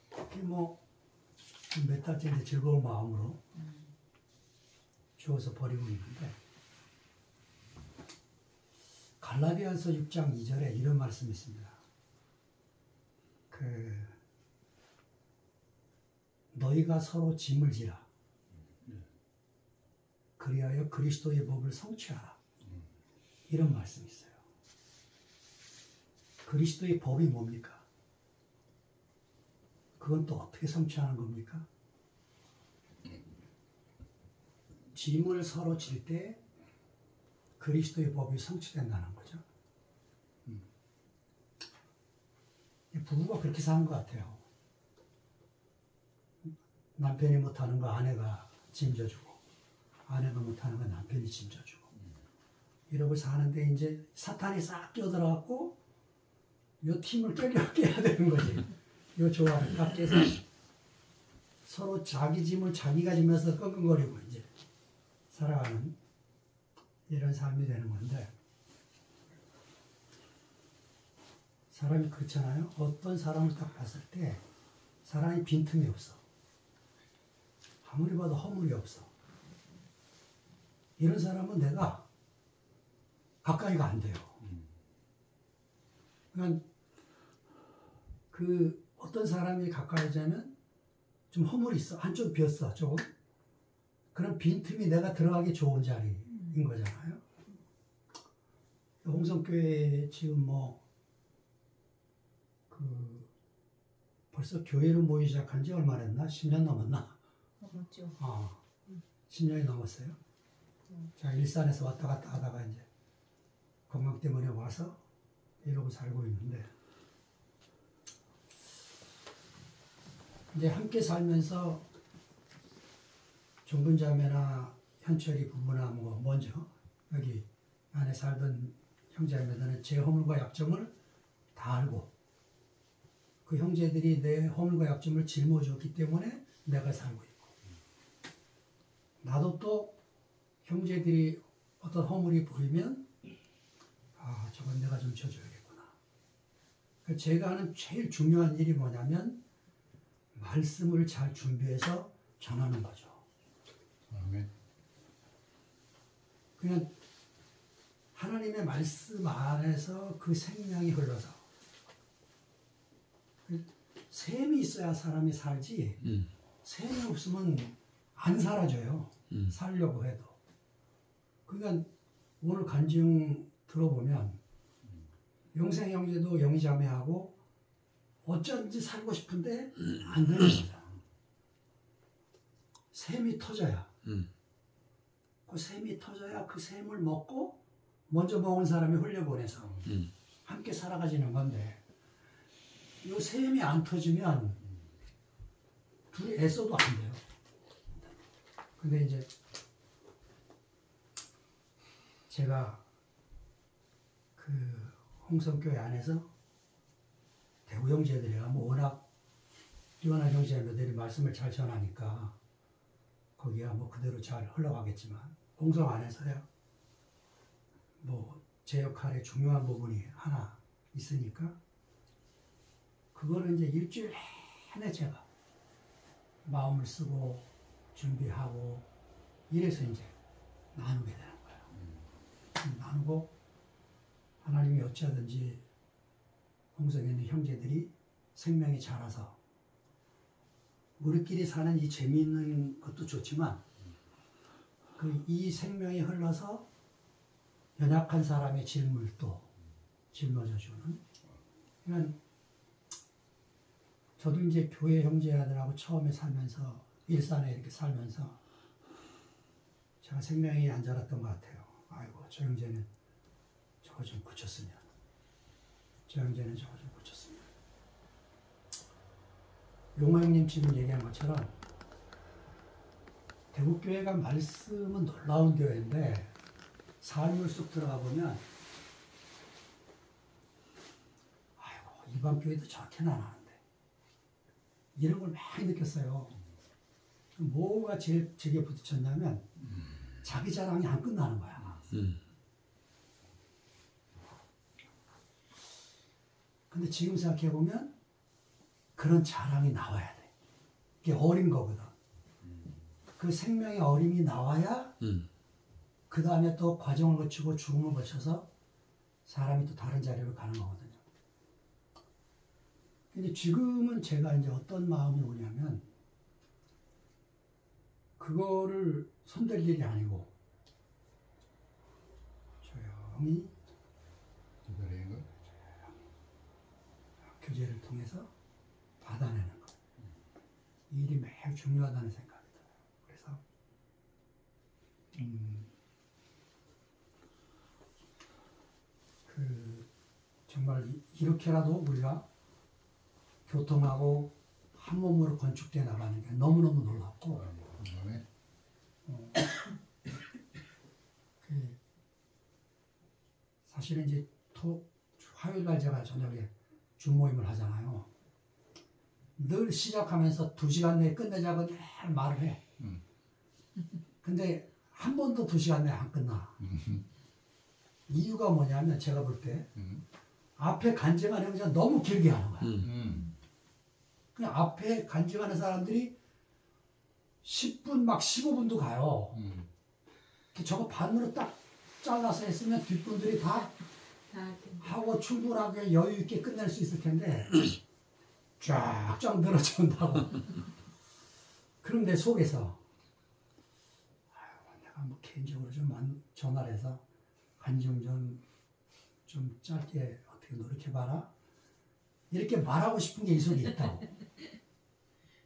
특히 뭐 몇 달째 이제 즐거운 마음으로 주워서 버리고 있는데 갈라디아서 6장 2절에 이런 말씀이 있습니다. 너희가 서로 짐을 지라. 그리하여 그리스도의 법을 성취하라. 이런 말씀이 있어요. 그리스도의 법이 뭡니까? 그건 또 어떻게 성취하는 겁니까? 짐을 서로 질 때 그리스도의 법이 성취된다는 거죠. 부부가 그렇게 사는 것 같아요. 남편이 못하는 거 아내가 짐져주고 아내가 못하는 거 남편이 짐져주고 이러고 사는데 이제 사탄이 싹 끼어들어갖고 이 팀을 깨야 되는 거지. 이 조합을 딱 깨서 서로 자기 짐을 자기가 지면서 끙끙거리고 이제 살아가는 이런 삶이 되는 건데 사람이 그렇잖아요. 어떤 사람을 딱 봤을 때 사람이 빈틈이 없어. 아무리 봐도 허물이 없어. 이런 사람은 내가 가까이가 안 돼요. 그러니까 그 어떤 사람이 가까이자면 좀 허물이 있어. 한쪽 비었어. 조금. 그런 빈틈이 내가 들어가기 좋은 자리인 거잖아요. 홍성교회 지금 벌써 교회를 모이기 시작한 지 얼마 됐나? 10년 넘었나? 맞죠. 10년이 넘었어요. 자, 일산에서 왔다 갔다 하다가 이제 건강 때문에 와서 이러고 살고 있는데 이제 함께 살면서 종근자매나 현철이 부부나 먼저 여기 안에 살던 형제자매들은 제 허물과 약점을 다 알고 그 형제들이 내 허물과 약점을 짊어졌기 때문에 내가 살고 있고 나도 또 형제들이 어떤 허물이 보이면 저건 내가 좀 져줘야겠구나. 그러니까 제가 하는 제일 중요한 일이 뭐냐면 말씀을 잘 준비해서 전하는 거죠. 아멘. 그냥 하나님의 말씀 안에서 그 생명이 흘러서 샘이 있어야 사람이 살지 샘이 없으면 안 사라져요. 살려고 해도. 그러니까 오늘 간증 들어보면 영생 형제도 영희자매하고 어쩐지 살고 싶은데 안 되는 거죠. 샘이 터져야 그 샘이 터져야 그 샘을 먹고 먼저 먹은 사람이 흘려보내서 함께 살아가지는 건데 이 샘이 안 터지면 둘이 애써도 안 돼요. 근데 이제 제가 그 홍성교회 안에서 대구 형제들이야 뭐 워낙 뛰어난 형제들이 말씀을 잘 전하니까 거기야 뭐 그대로 잘 흘러가겠지만 홍성 안에서야 뭐 제 역할의 중요한 부분이 하나 있으니까 그거를 이제 일주일 내내 제가 마음을 쓰고 준비하고 이래서 이제 나누게 되는 거예요. 나누고 하나님이 어찌하든지 홍성에 있는 형제들이 생명이 자라서 우리끼리 사는 이 재미있는 것도 좋지만 이 생명이 흘러서 연약한 사람의 질물도 짊어져주는. 그러니까 저도 이제 교회 형제들하고 처음에 살면서 일산에 이렇게 살면서 제가 생명이 안 자랐던 것 같아요. 아이고 저 형제는 저거 좀 고쳤으면, 저 형제는 저거 좀 고쳤으면. 용호 형님 지금 얘기한 것처럼 대구교회가 말씀은 놀라운 교회인데 삶을 쑥 들어가 보면 아이고 이방 교회도 저렇게는 안 하는데 이런 걸 많이 느꼈어요. 뭐가 제게 부딪혔냐면 자기 자랑이 안 끝나는 거야. 근데 지금 생각해 보면 그런 자랑이 나와야 돼. 이게 어린 거거든. 그 생명의 어림이 나와야 그 다음에 또 과정을 거치고 죽음을 거쳐서 사람이 또 다른 자리로 가는 거거든요. 근데 지금은 제가 이제 어떤 마음이 오냐면 그거를 손댈 일이 아니고 조용히 교제를 통해서 받아내는 것. 이 일이 매우 중요하다는 생각이 들어요. 그래서 정말 이렇게라도 우리가 교통하고 한 몸으로 건축되어 나가는 게 너무너무 놀랍고 사실은 이제 화요일날 제가 저녁에 중모임을 하잖아요. 늘 시작하면서 2시간 내에 끝내자고 늘 말을 해. 근데 한 번도 2시간 내에 안 끝나. 이유가 뭐냐면 제가 볼 때 앞에 간증하는 형제가 너무 길게 하는 거야. 그냥 앞에 간증하는 사람들이 10분 막 15분도 가요. 저거 반으로 딱 잘라서 했으면 뒷분들이 다 하고 충분하게 여유 있게 끝낼 수 있을 텐데 쫙쫙 늘어진다고. 그럼 내 속에서 내가 뭐 개인적으로 좀 전화를 해서 간증 좀 짧게 어떻게 노력해봐라 이렇게 말하고 싶은 게 이 속에 있다고.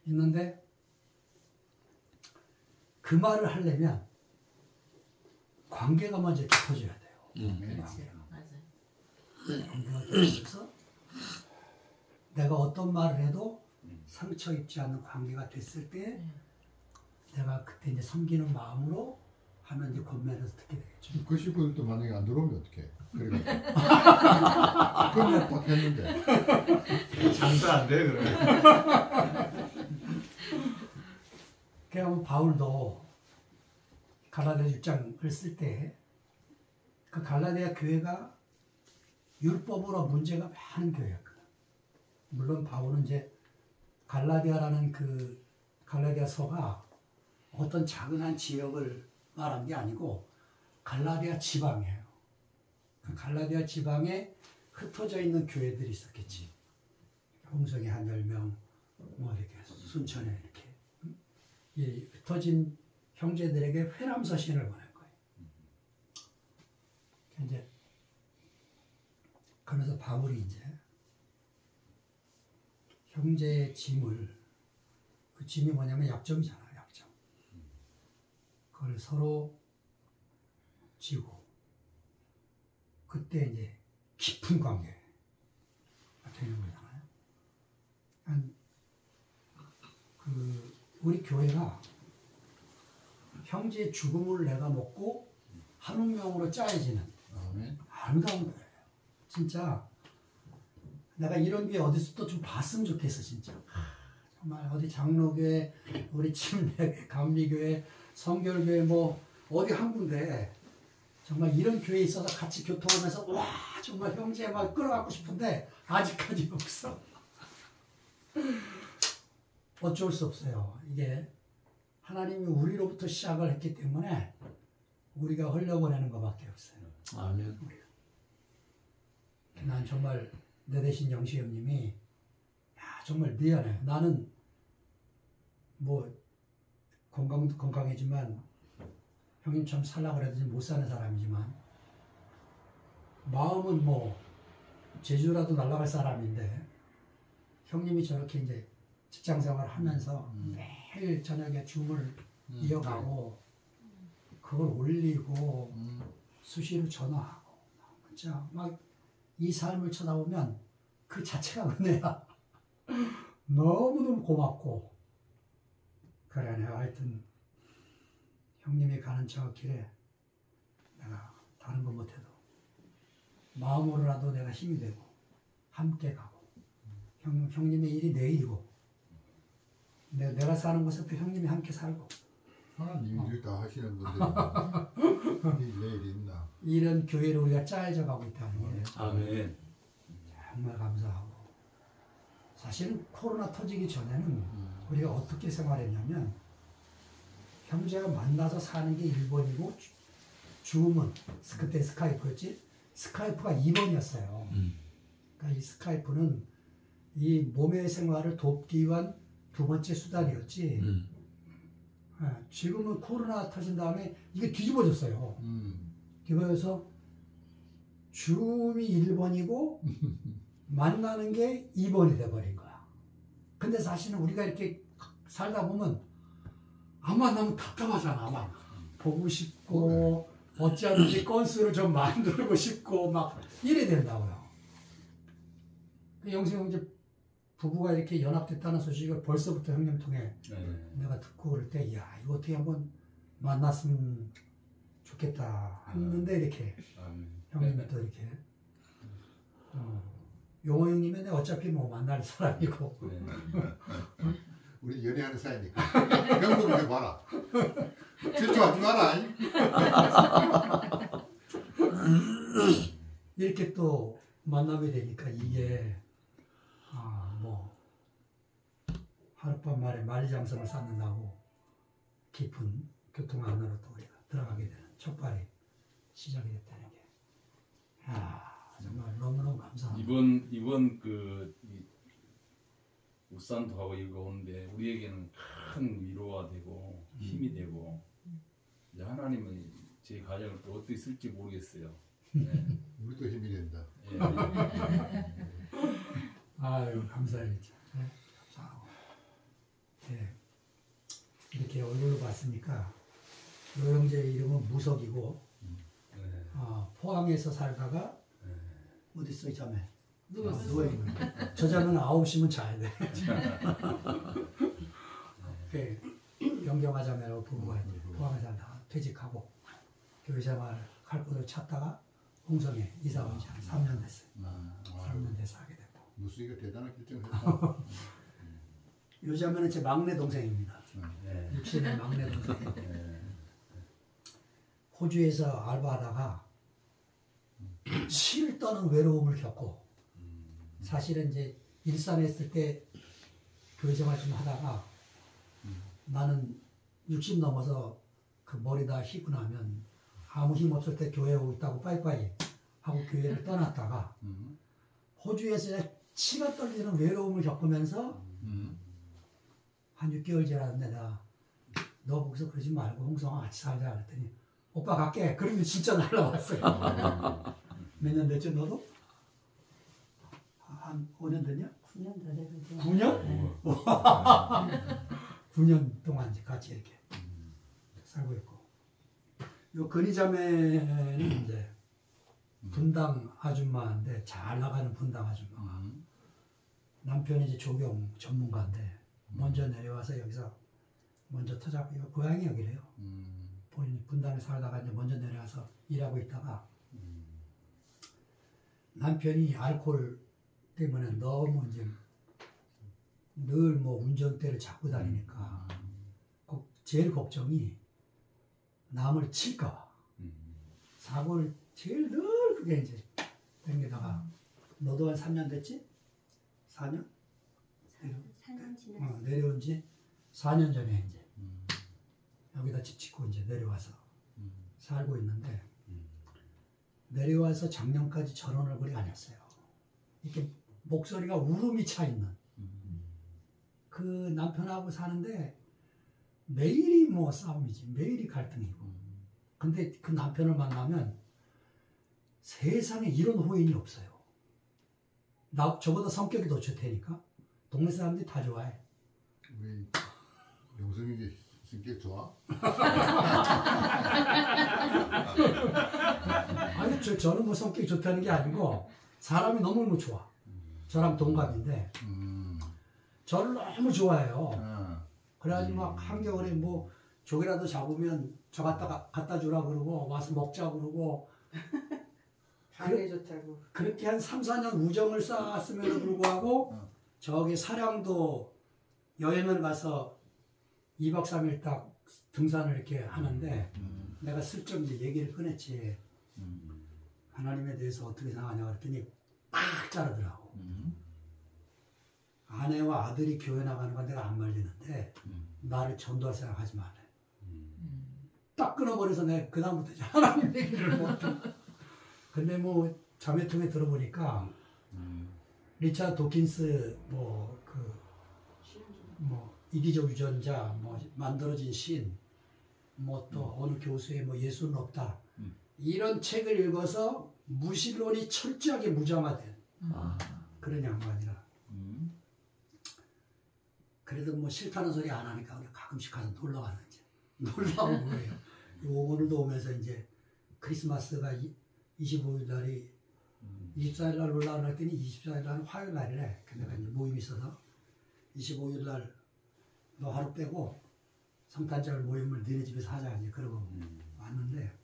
있는데 그 말을 하려면 관계가 먼저 깊어져야 돼요. 관계가 깊어져서 내가 어떤 말을 해도 상처 입지 않는 관계가 됐을 때 내가 그때 이제 섬기는 마음으로 하면 이제 권면해서 듣게 되겠죠. 그 식구들도 만약에 안 들어오면 어떡해? 그러니까 그러면 딱 했는데 장사 안 돼 그러면. 그냥 바울도 갈라디아 6장을 쓸 때 그 갈라디아 교회가 율법으로 문제가 많은 교회였거든. 물론 바울은 이제 갈라디아라는 그 갈라디아서가 어떤 작은 한 지역을 말한 게 아니고 갈라디아 지방이에요. 그 갈라디아 지방에 흩어져 있는 교회들이 있었겠지. 홍성에 한 10명, 뭐 이렇게 순천에 이렇게 이 흩어진 형제들에게 회람 서신을 보낸 거예요. 이제 그러면서 바울이 이제 형제의 짐을, 그 짐이 뭐냐면 약점이잖아요. 약점. 그걸 서로 지고 그때 이제 깊은 관계가 되는 거잖아요. 우리 교회가 형제의 죽음을 내가 먹고 한 운명으로 짜여지는 아름다운 거예요. 진짜 내가 이런 게 어디서 또 좀 봤으면 좋겠어. 진짜 정말 어디 장로교회, 우리 침례교회, 감리교회, 성결교회 뭐 어디 한 군데 정말 이런 교회에 있어서 같이 교통하면서 와 정말 형제 막 끌어갖고 싶은데 아직까지 없어. 어쩔 수 없어요. 이게 하나님이 우리로부터 시작을 했기 때문에 우리가 흘려보내는 것밖에 없어요. 아멘. 난 정말 내 대신 영시 형님이 정말 미안해. 나는 뭐 건강도 건강이지만 형님처럼 살라고 해도 못 사는 사람이지만 마음은 뭐 제주라도 날아갈 사람인데 형님이 저렇게 이제 직장생활을 하면서 매일 저녁에 줌을 이어가고 그걸 올리고 수시로 전화하고 진짜 막 이 삶을 쳐다보면 그 자체가 은혜야. 너무너무 고맙고 그래 내가 하여튼 형님이 가는 저 길에 내가 다른 거 못해도 마음으로라도 내가 힘이 되고 함께 가고 형님의 일이 내 일이고 내가 사는 곳에도 형님이 함께 살고 하나님이 일 다 하시는 건데 내일이 있나. 이런 교회를 우리가 짜여져 가고 있다는 거예요. 아멘. 정말 감사하고 사실은 코로나 터지기 전에는 우리가 어떻게 생활했냐면 형제가 만나서 사는 게 1번이고 줌은 그때 스카이프였지 스카이프가 2번이었어요. 그러니까 이 스카이프는 이 몸의 생활을 돕기 위한 두 번째 수단이었지. 지금은 코로나 터진 다음에 이게 뒤집어졌어요. 그래서 줌이 1번이고 만나는 게 2번이 돼버린 거야. 근데 사실은 우리가 이렇게 살다 보면 안 만나면 답답하잖아. 막 보고 싶고 어찌하든지 건수를 좀 만들고 싶고 막 이래 된다고요. 영생 형제 부부가 이렇게 연합됐다는 소식을 벌써부터 형님 통해 내가 듣고 그럴 때 야 이거 어떻게 한번 만났으면 좋겠다 했는데 이렇게 형님이 또 이렇게 용호 형님은 어차피 뭐 만날 사람이고 우리 연애하는 사이니까 경고를 해봐라. 질투하지 마라. 이렇게 또 만나게 되니까 이게 뭐 하룻밤 만에 만리장성을 쌓는다고 깊은 교통 안으로 또 우리가 들어가게 되는 첫발이 시작이 됐다는 게 정말 너무너무 감사합니다. 이번 울산도 하고 이거 오는데 우리에게는 큰 위로가 되고 힘이 되고 이제 하나님은 제 가정을 또 어떻게 쓸지 모르겠어요. 네. 우리도 힘이 된다. 예. 아유 감사해요. 네, 감사하고 이렇게 얼굴로 봤으니까 요 형제의 이름은 무석이고 포항에서 살다가 어디 있어 이 자매? 누워있는 저 자매는 9시면 자야 돼. 영경아 자매라고 부부가 포항에 살다가 퇴직하고 교회 생활 할 곳을 찾다가 홍성에 이사 온 지 한 3년 됐어요. 3년 돼서 하게 됐고. 무수이가 대단한 결정을 했다. 요 자매는 제 막내 동생입니다. 60의 막내 동생. 호주에서 알바하다가 치를 떠는 외로움을 겪고 사실은 이제 일산에 있을 때 교회 생활 좀 하다가 나는 60 넘어서 그 머리 다 휘고 나면 아무 힘 없을 때 교회 오고 있다고 빠이빠이 하고 교회를 떠났다가 호주에서 치가 떨리는 외로움을 겪으면서 한 6개월 지났는데 내가 너 거기서 그러지 말고 홍성아 같이 살자 그랬더니 오빠 갈게. 그러면 진짜 날라왔어요. 몇 년 됐죠 너도? 한 5년 됐냐? 9년 더 되거든. 9년? 9년 동안 같이 이렇게 살고 있고 요 건희자매는 이제 분당 아줌마인데 잘 나가는 분당 아줌마가 남편이 이제 조경 전문가인데 먼저 내려와서 여기서 먼저 터잡고 고향이 여기래요. 본인이 분당에 살다가 이제 먼저 내려와서 일하고 있다가 남편이 알코올 때문에 너무 이제 늘 뭐 운전대를 잡고 다니니까 제일 걱정이 남을 칠까. 사고를 제일 늘 그게 이제 댕기다가 너도 한 3년 됐지? 4년? 4년 지났어. 내려온 지 4년 전에 이제 여기다 집 짓고 이제 내려와서 살고 있는데 내려와서 작년까지 저런 얼굴이 아니었어요. 이렇게 목소리가 울음이 차 있는 그 남편하고 사는데 매일이 뭐 싸움이지, 매일이 갈등이고. 근데 그 남편을 만나면 세상에 이런 호인이 없어요. 저보다 성격이 더 좋다니까. 동네 사람들이 다 좋아해. 우리 영승이 성격 좋아? 아니 저는 뭐 성격이 좋다는 게 아니고 사람이 너무너무 좋아. 저랑 동갑인데 저를 너무 좋아해요. 그래가지고 막 한겨울에 뭐 조개라도 잡으면 저 갖다 주라 그러고 와서 먹자 그러고 당에 좋다고. 그렇게 한 3, 4년 우정을 쌓았음에도 불구하고 저기 사량도 여행을 가서 2박 3일 딱 등산을 이렇게 하는데 내가 슬쩍 이제 얘기를 꺼냈지. 하나님에 대해서 어떻게 생각하냐 그랬더니 팍 자르더라고. 아내와 아들이 교회 나가는 건 내가 안 말리는데 나를 전도할 생각 하지 말래. 딱 끊어버려서 내가 그 다음부터 이제 하나님 얘기를 못해. 근데 뭐 자매통에 들어보니까 리차드 도킨스 뭐 이기적 유전자 뭐 만들어진 신 뭐 또 어느 교수의 뭐 예수는 없다 이런 책을 읽어서 무신론이 철저하게 무장화된 그런 양반이라. 그래도 뭐 싫다는 소리 안 하니까 우리 가끔씩 가서 놀러 가는 이제 놀라운 거예요. 오늘도 오면서 이제 크리스마스가 25일 날이 24일 날 올라오라 했더니 24일 날은 화요일 날이래. 근데 내가 이제 모임이 있어서 25일 날 너 하루 빼고 성탄절 모임을 너네 집에서 하자 이제 그러고 왔는데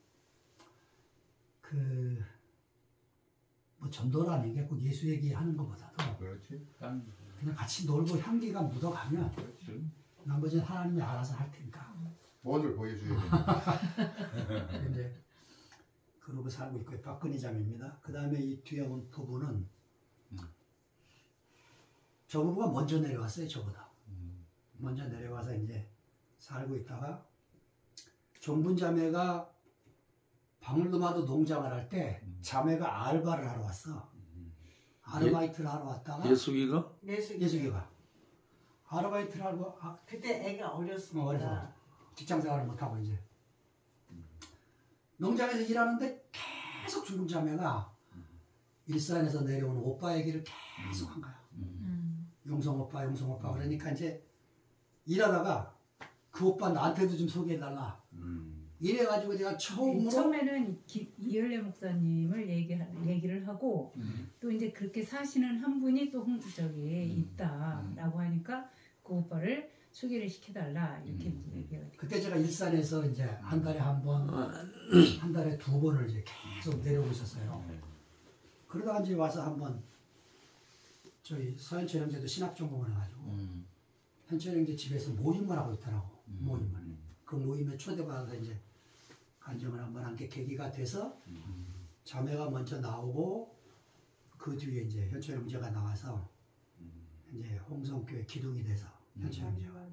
뭐 전도라는 게 꼭 예수 얘기하는 것보다도 그렇지. 그냥 같이 놀고 향기가 묻어가면 그렇지. 나머지는 하나님이 알아서 할 테니까. 오늘 보여줘야 돼. 이제 그러고 살고 있고 박근희 자매입니다. 그 다음에 이 뒤에 온 부부는 저 부부가 먼저 내려왔어요. 저보다. 먼저 내려와서 이제 살고 있다가 종분 자매가 방울도마도 농장을 할 때 자매가 알바를 하러 왔어. 아르바이트를 하러 왔다가 예수기가? 예수기가 아르바이트를 하고 그때 애가 어렸으니까 어려서 직장생활을 못하고 이제 농장에서 일하는데 계속 중국 자매가 일산에서 내려오는 오빠 얘기를 계속 한 거야. 용성 오빠 그러니까 이제 일하다가 그 오빠 나한테도 좀 소개해달라. 이래가지고 제가 처음에는 이열래 목사님을 얘기를 하고 또 이제 그렇게 사시는 한 분이 또 있다라고 하니까 그 오빠를 소개를 시켜달라 이렇게 이제 얘기가 돼요. 그때 제가 일산에서 이제 한 달에 한 번, 한 달에 2번을 이제 계속 내려오고 있었어요. 그러다가 이제 와서 한번 저희 서현철 형제도 신학 전공을 해가지고 현철 형제 집에서 모임을 하고 있더라고. 모임을. 그 모임에 초대받아서 이제 간증을 한번 한 게 계기가 돼서 자매가 먼저 나오고 그 뒤에 이제 현철 형제가 나와서 이제 홍성교회 기둥이 돼서 현철 형제가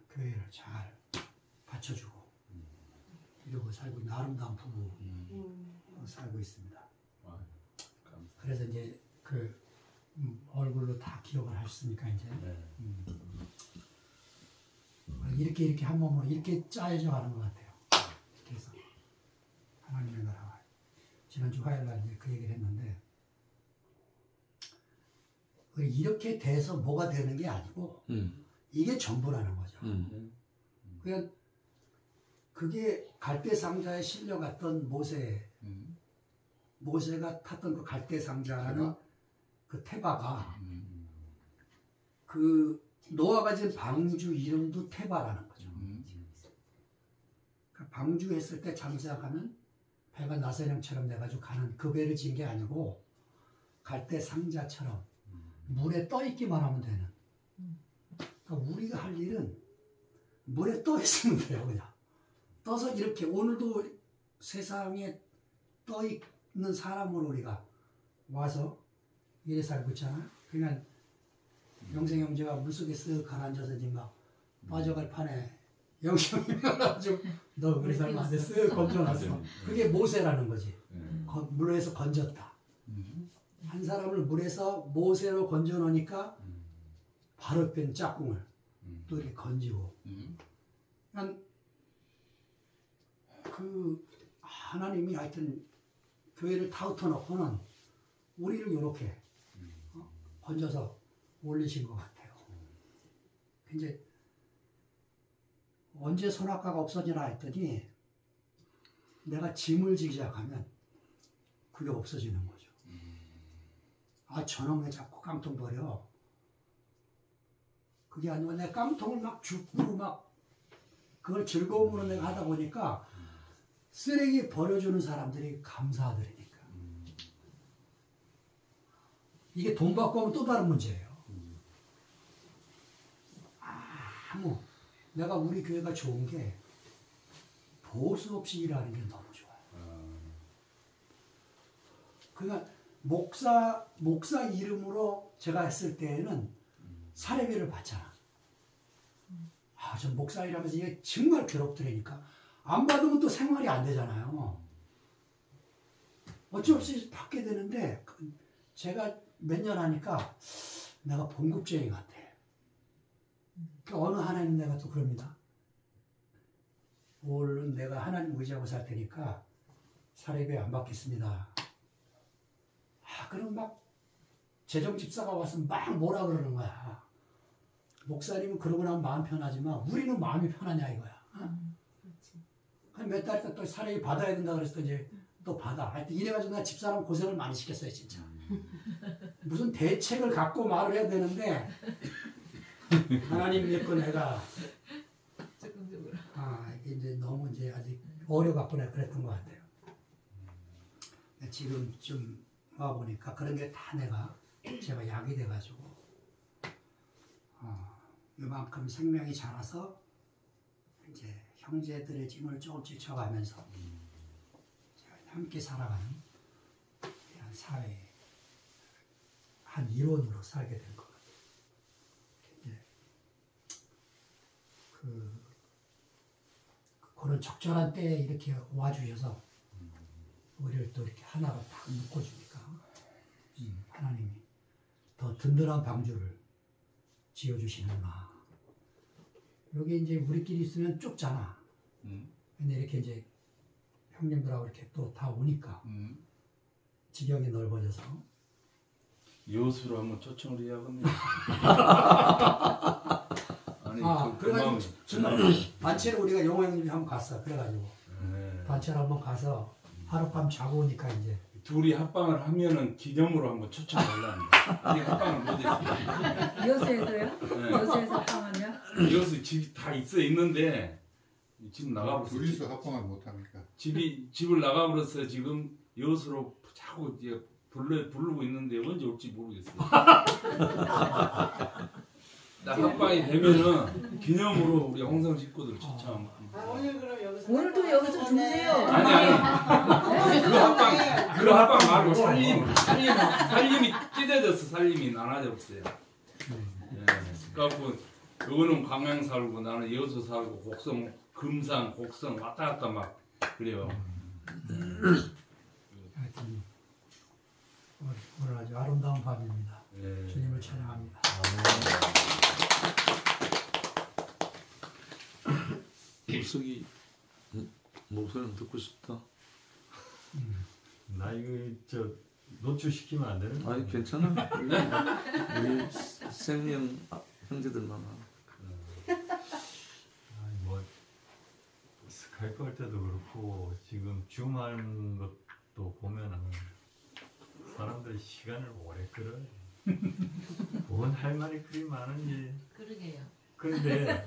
교회를 잘 받쳐주고 이러고 살고 있는 아름다운 부부 살고 있습니다. 그래서 이제 그 얼굴로 다 기억을 하셨으니까 이제 이렇게 한 몸으로 이렇게 짜여져 가는 것 같아요. 이렇게 해서 하나님의 나라가 지난주 화요일날 이제 그 얘기를 했는데 이렇게 돼서 뭐가 되는 게 아니고 이게 전부라는 거죠. 그러니까 그게 갈대상자에 실려갔던 모세가 탔던 그 갈대상자라는 그 테바가 그 노아가 지은 방주 이름도 테바라는 거죠. 그러니까 방주했을 때 장사가면 배가 나선형처럼 돼가지고 가는 그 배를 지은 게 아니고 갈대상자처럼 물에 떠 있기만 하면 되는. 그러니까 우리가 할 일은 물에 떠 있으면 돼요. 그냥 떠서 이렇게 오늘도 세상에 떠 있는 사람으로 우리가 와서 이래 살고 있잖아요. 그러니까 영생 형제가 물속에 쓱 가라앉아서 지금 막 빠져갈 판에 영생 형제가 너 그래 살면 안 돼. 쓱 건져놨어. 그게 모세라는 거지. 물에서 건졌다. 한 사람을 물에서 모세로 건져놓으니까 바로 뺀 짝꿍을 또 이렇게 건지고. 그 하나님이 하여튼 교회를 타우터 놓고는 우리를 이렇게 건져서 올리신 것 같아요. 이제 언제 선악과가 없어지나 했더니 내가 짐을 지기 시작하면 그게 없어지는 거죠. 아, 저놈 왜 자꾸 깡통 버려? 그게 아니고 내가 깡통을 막 줍고 막 그걸 즐거움으로 내가 하다 보니까 쓰레기 버려주는 사람들이 감사하더라니까. 이게 돈 받고 하면 또 다른 문제예요. 내가 우리 교회가 좋은 게 보수 없이 일하는 게 너무 좋아요. 그러니까 목사 이름으로 제가 했을 때에는 사례비를 받잖아. 저 목사 일하면서 이게 정말 괴롭더라니까. 안 받으면 또 생활이 안 되잖아요. 어쩔 수 없이 받게 되는데 제가 몇 년 하니까 내가 봉급쟁이 같아. 어느 하나님 내가 또 그럽니다. 오늘은 내가 하나님 의지하고 살 테니까 사례비 안 받겠습니다. 그럼 막 재정집사가 와서 막 뭐라 그러는 거야. 목사님은 그러고 나면 마음 편하지만 우리는 마음이 편하냐 이거야. 몇 달 있다 또 사례비 받아야 된다 그래서 이제 또 받아. 하여튼 이래가지고 내가 집사람 고생을 많이 시켰어요 진짜. 무슨 대책을 갖고 말을 해야 되는데 하나님 믿고 내가 이게 이제 너무 이제 아직 어려갖고 내가 그랬던 것 같아요. 지금 좀 와보니까 그런 게 다 제가 약이 돼가지고 이만큼 생명이 자라서 이제 형제들의 짐을 조금씩 져가면서 함께 살아가는 이런 사회 한 일원으로 살게 된 것 같아요. 그런 적절한 때에 이렇게 와주셔서 우리를 또 이렇게 하나로 딱 묶어주니까 하나님이 더 든든한 방주를 지어주시는구나. 여기 이제 우리끼리 있으면 좁잖아. 근데 이렇게 이제 형님들하고 이렇게 또 다 오니까 지경이 넓어져서 여수로 한번 초청을 해야겠네요. 아니, 그래가지고 정말 단체를 우리가 영호 형님이 한번 갔어. 그래가지고 단체를 한번 가서 하룻밤 자고 오니까 이제 둘이 합방을 하면은 기념으로 한번 초청하려는데 아직 합방을 못했어요. 여수에서요? 네. 여수에서 합방하면? 여수 집 다 있는데 지금 나가버렸어요. 둘이서 합방을 못합니까? 집을 나가버렸어요. 지금 여수로 자꾸 이제 부르고 있는데 언제 올지 모르겠어요. 나 합방이 되면은 기념으로 우리 홍성 식구들 초청. 오늘 그럼 여기서 오늘도 여기서 주무세요. 아니. 그 합방 말고 살림이 찢어졌어. 살림이 나눠졌어요. 그래갖고 너는 광양 살고 나는 여수 살고 곡성 금산 곡성 왔다 갔다 막 그래요. 하여튼 오늘 아주 아름다운 밤입니다. 주님을 찬양합니다. 목석이 목소리는 듣고 싶다. 나 이거 노출시키면 안 되는 거야? 아니 괜찮아. 우리 생명 형제들만. 아니 뭐 가입할 때도 그렇고 지금 줌하는 것도 보면은 사람들이 시간을 오래 끌어요. 뭔 할 말이 그리 많은지. 그러게요. 그런데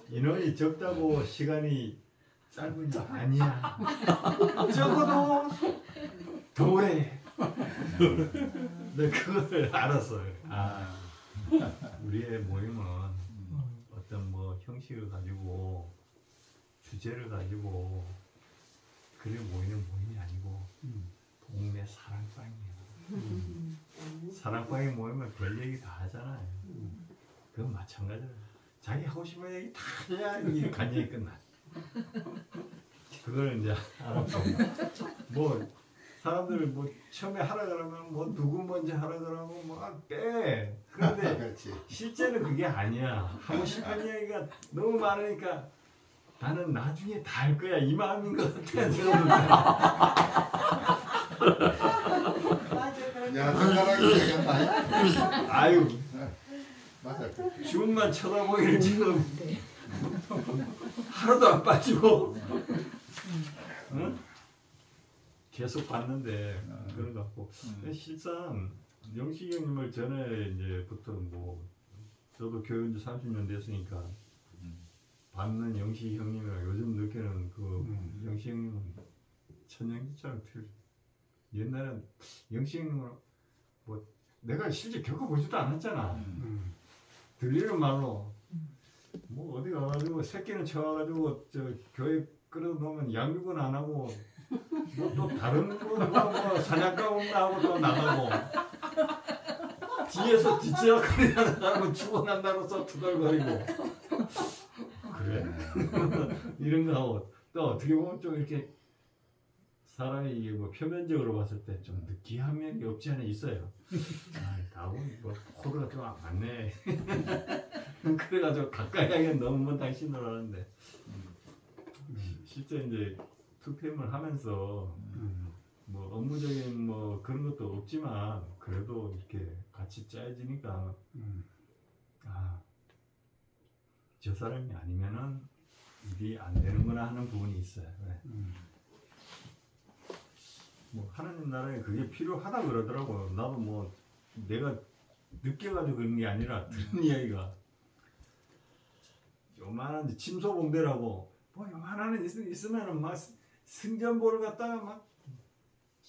인원이 적다고 시간이 짧은 게 아니야. 적어도 더 오래 해. 네, 그걸 알았어요. 아, 우리의 모임은 어떤 뭐 형식을 가지고 주제를 가지고 그래 모이는 모임이 아니고 동네 사랑방이에요. 사랑방에 모이면 별 얘기 다 하잖아요. 그건 마찬가지예요. 자기 하고 싶은 얘기 다 해야 이 간얘기 끝나. 그걸 이제 알았고 뭐 사람들 뭐 처음에 하라 그러면 뭐 누구 먼저 하라 그러면 뭐 빼. 그런데 실제는 그게 아니야. 하고 싶은 얘기가 너무 많으니까 나는 나중에 다 할 거야 이 마음인 것 같아. 야, 생각하기 되겠다. 아유, 맞아. 줌만 쳐다보기를 지금 하나도 안 빠지고, 응? 계속 봤는데 그런 것 같고. 실상 영식이 형님을 전에 이제부터 뭐 저도 교육 30년 됐으니까 받는 영식이 형님이랑 요즘 느끼는 그 영식이 형님은 천연기처럼 틀려. 옛날엔 영식이 형님은 뭐 내가 실제 겪어보지도 않았잖아. 들리는 말로 뭐 어디 가가지고 새끼는 쳐와가지고 저 교회 끌어놓으면 양육은 안 하고 뭐 또 다른 뭐 사냥가 온다 하고 또 나가고 뒤에서 뒷지락거리 하고 죽어난다고서 투덜거리고 그래? 이런 거 하고 또 어떻게 보면 좀 이렇게 사람이 이게 뭐 표면적으로 봤을 때 좀 느끼한 면이 없지 않아 있어요. 아, 나하고는 뭐 코드가 좀 안 맞네. 그래가지고 가까이 하기엔 너무 당신을 하는데 실제 이제 투팸을 하면서 뭐 업무적인 뭐 그런 것도 없지만 그래도 이렇게 같이 짜여지니까 아, 저 사람이 아니면은 일이 안 되는구나 하는 부분이 있어요. 네. 뭐 하나님 나라에 그게 필요하다 그러더라고요. 나도 뭐 내가 느껴가지고 그런 게 아니라 듣는 이야기가 요만한 침소봉대라고 뭐 요만한 있으면은 막 승전보를 갖다가 막